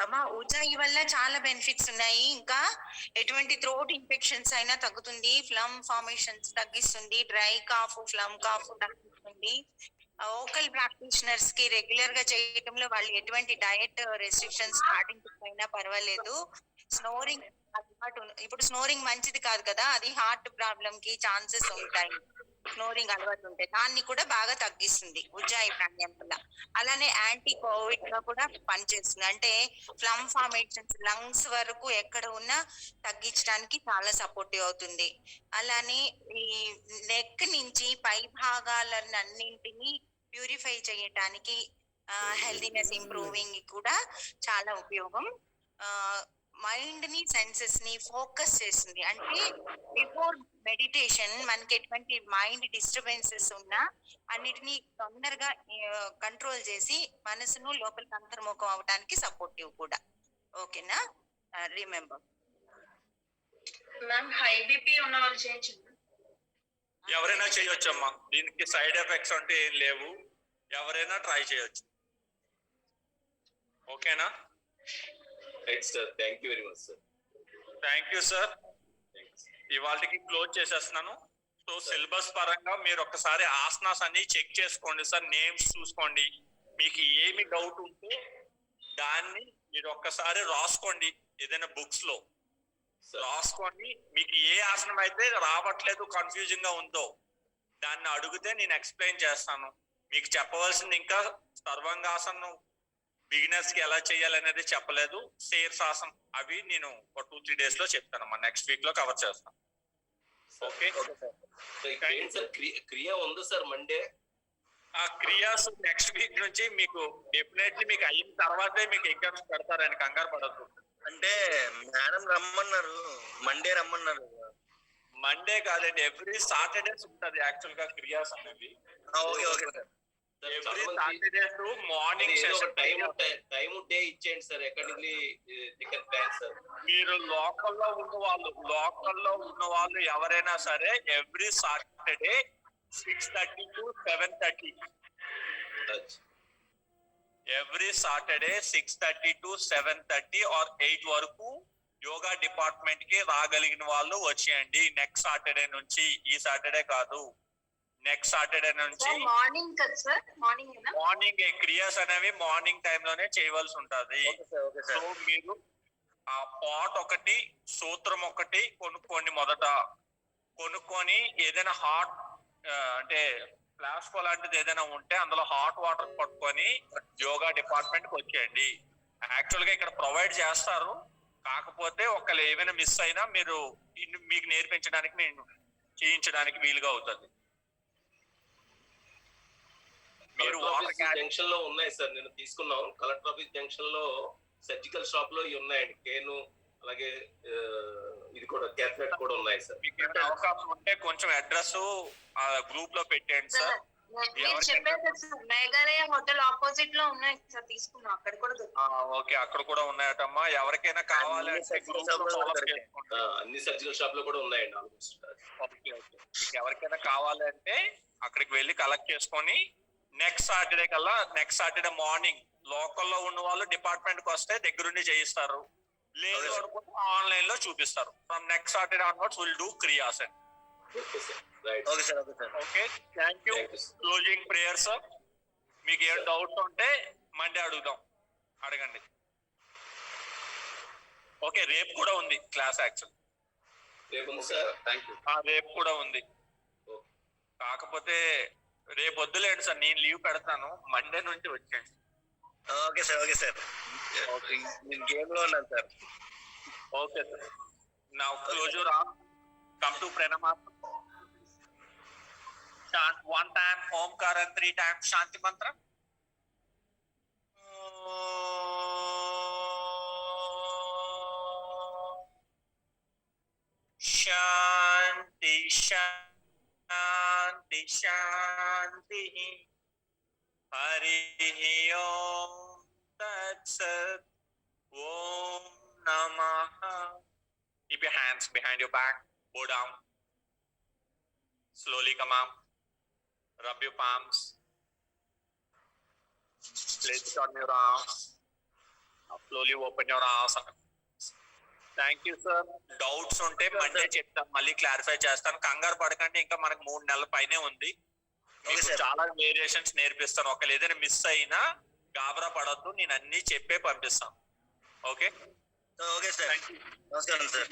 అమ్మా ఉజ్జాయి వల్ల చాలా బెనిఫిట్స్ ఉన్నాయి. ఇంకా ఎటువంటి థ్రోట్ ఇన్ఫెక్షన్స్ అయినా తగ్గుతుంది, ఫ్లమ్ ఫార్మేషన్స్ తగ్గిస్తుంది, డ్రై కాఫ్ ఫ్లమ్ కాఫ్ తగ్గిస్తుంది. ఓకల్ ప్రాక్టీషనర్స్ కి రెగ్యులర్ గా చేయటంలో వాళ్ళు ఎటువంటి డయట్ రెస్ట్రిక్షన్స్ పాటించకపోయినా పర్వాలేదు. స్నోరింగ్ ఇప్పుడు స్నోరింగ్ మంచిది కాదు కదా, అది హార్ట్ ప్రాబ్లం కి ఛాన్సెస్ ఉంటాయి. స్నోరింగ్ అలవాటు ఉంటే దాన్ని కూడా బాగా తగ్గిస్తుంది ఉజ్జాయి ప్రాణాయామం వల్ల. అలానే యాంటీ కోవిడ్ గా కూడా పనిచేస్తుంది, అంటే ఫ్లమ్ ఫార్మేషన్స్ లంగ్స్ వరకు ఎక్కడ ఉన్నా తగ్గించడానికి చాలా సపోర్టివ్ అవుతుంది. అలానే ఈ నెక్ నుంచి పై భాగాలన్నింటినీ ప్యూరిఫై చేయటానికి, హెల్దీనెస్ ఇంప్రూవింగ్ కూడా చాలా ఉపయోగం. మైండ్ ని సెన్సెస్ ని ఫోకస్ చేస్తుంది, అంటే బిఫోర్ మెడిటేషన్ మనకి ఎటువంటి మైండ్ డిస్టర్బెన్సెస్ ఉన్నా అన్నిటినీ తొందరగా కంట్రోల్ చేసి మనసును లోపలికి అంతర్ముఖం అవడానికి సపోర్టివ్ కూడా. ఓకేనా? రిమెంబర్. మ్యామ్ హై బీపీ ఉన్న వాళ్ళు చేయొచ్చు? ఎవరైనా చేయొచ్చమ్మా, దీనికి సైడ్ ఎఫెక్ట్స్ అంటే ఏం లేవు, ఎవరైనా ట్రై చేయొచ్చు. ఓకేనా? Right sir, thank you very much sir. Thank you sir. ఇవాళకి క్లోజ్ చేసేస్తున్నాను. సో సిలబస్ పరంగా మీరు ఒక్కసారి ఆసనాస్ అన్ని చెక్ చేసుకోండి సార్, నేమ్స్ చూసుకోండి. మీకు ఏమి డౌట్ ఉంటే దాన్ని మీరు ఒక్కసారి రాసుకోండి, ఏదైనా బుక్స్ లో రాసుకోండి. మీకు ఏ ఆసనం అయితే రావట్లేదు, కన్ఫ్యూజింగ్ గా ఉందో దాన్ని అడిగితే నేను ఎక్స్ప్లెయిన్ చేస్తాను. మీకు చెప్పవలసింది ఇంకా సర్వాంగాసనం బిగినర్స్ కి ఎలా చేయాలనేది చెప్పలేదు. శీర్షాసనం అవి నేను ఒక 2-3 days లో చెప్తాను, నెక్స్ట్ వీక్ లో కవర్ చేస్తాను. ఓకే క్రియ ఉంది సార్ మండే. ఆ క్రియాస్ నెక్స్ట్ వీక్ నుంచి మీకు డెఫినెట్లీ మీకు అయిన తర్వాతే మీకు ఎగ్జామ్స్ పెడతారని కంగారు పడద్దు. అంటే మేడం రమ్మన్నారు, మండే రమ్మన్నారు. మండే కాదండి, ఎవ్రీ సాటర్డేస్ ఉంటుంది యాక్చువల్ గా క్రియాస్ అనేది. Okay okay sir. Every Saturdays morning session. Time day ఇచ్చేయండి సార్, అకార్డింగ్లీ ప్లాన్ సార్. మీరు లోకల్లో ఉన్న వాళ్ళు ఎవరైనా సరే every Saturday 6:30 to 7:30. Every Saturday 6:30 to 7:30 or 8 వరకు యోగా డిపార్ట్మెంట్ కి రాగలిగిన వాళ్ళు వచ్చేయండి. నెక్స్ట్ సాటర్డే నుంచి, ఈ సాటర్డే కాదు, నెక్స్ట్ సాటర్డే నుంచి. మార్నింగ్ కదా సార్? మార్నింగ్ క్రియాస్ అనేవి మార్నింగ్ టైం లోనే చేయవలసి ఉంటది. సో మీరు ఆ పాట్ ఒకటి, సూత్రం ఒకటి కొనుక్కోండి. మొదట కొనుక్కొని ఏదైనా హాట్ అంటే ఫ్లాస్కో లాంటిది ఏదైనా ఉంటే అందులో హాట్ వాటర్ పట్టుకొని యోగా డిపార్ట్మెంట్ కి వచ్చేయండి. యాక్చువల్ గా ఇక్కడ ప్రొవైడ్ చేస్తారు, కాకపోతే ఒకళ్ళు ఏమైనా మిస్ అయినా మీరు మీకు నేర్పించడానికి నేను చేయించడానికి వీలుగా అవుతుంది. మీరు జంక్షన్ లో ఉన్నాయి సార్, నేను తీసుకున్నాం. కలెక్టర్ ఆఫీస్ జంక్షన్ లో సర్జికల్ షాప్ లో ఇవి ఉన్నాయండి. కేను అలాగే ఇది కూడా క్యాఫెట్ కూడా ఉన్నాయి సార్. మీకు ఏమైనా అవకాశం ఉంటే కొంచెం అడ్రస్ గ్రూప్ లో పెట్టండి సార్. మేఘాలయ హోటల్ ఆపోజిట్ లో ఉన్నాయి సార్, తీసుకున్నాం. అక్కడ కూడా ఓకే, అక్కడ కూడా ఉన్నాయటమ్మా. ఎవరికైనా కావాలి అంటే గ్రూప్ లో ఫాలో చేసుకోండి. అన్ని సర్జికల్ షాప్ లో కూడా ఉన్నాయండి ఆల్మోస్ట్. ఓకే ఓకే, మీకు ఎవరికైనా కావాలి అంటే అక్కడికి వెళ్ళి కలెక్ట్ చేసుకొని నెక్స్ట్ సాటర్డే మార్నింగ్ లోకల్లో ఉన్న వాళ్ళు డిపార్ట్మెంట్ కి వస్తే దగ్గరుండి చేయిస్తారు. లేదు అనుకుంటే ఆన్లైన్ లో చూపిస్తారు. From next Saturday onwards will do kriyas. Okay sir, right. Okay sir. Okay sir. Okay, thank you. Closing prayer sir. మీకు ఏం డౌట్స్ ఉంటే మండే అడగండి. ఓకే, రేపు కూడా ఉంది క్లాస్ యాక్చువల్. రేపు ఉంది సార్. Thank you. రేపు కూడా ఉంది, కాకపోతే రేపు వద్దులేండి సార్, నేను లీవ్ పెడతాను. మండే నుంచి వచ్చేయండి. Okay sir. Okay sir. నేను గేమ్ లో ఉన్నాను సార్. Okay sir. నా క్లోజర్ కమ్ టు ప్రణామాసం. Chant 1 time Omkar and 3 times Shanti mantra. Shanti Shanti Shanti. Hari Om Tat Sat. Om Namaha. Keep your hands behind your back. Bow down. Slowly come up. Rub your palms. Place it on your arms. Now slowly open your arms. Thank you sir. Doubts ఉంటే Monday చెప్తాను, మళ్ళీ clarify చేస్తాను. కంగారు పడకండి, ఇంకా మనకు 3 నెలల పైనే ఉంది. మీకు చాలా వేరియేషన్స్ నేర్పిస్తాను. ఒకవేళ ఏదైనా మిస్ అయినా గాబరా పడద్దు, నేను అన్ని చెప్పే పంపిస్తాను. Okay okay sir. Thank you. నమస్కారం సార్.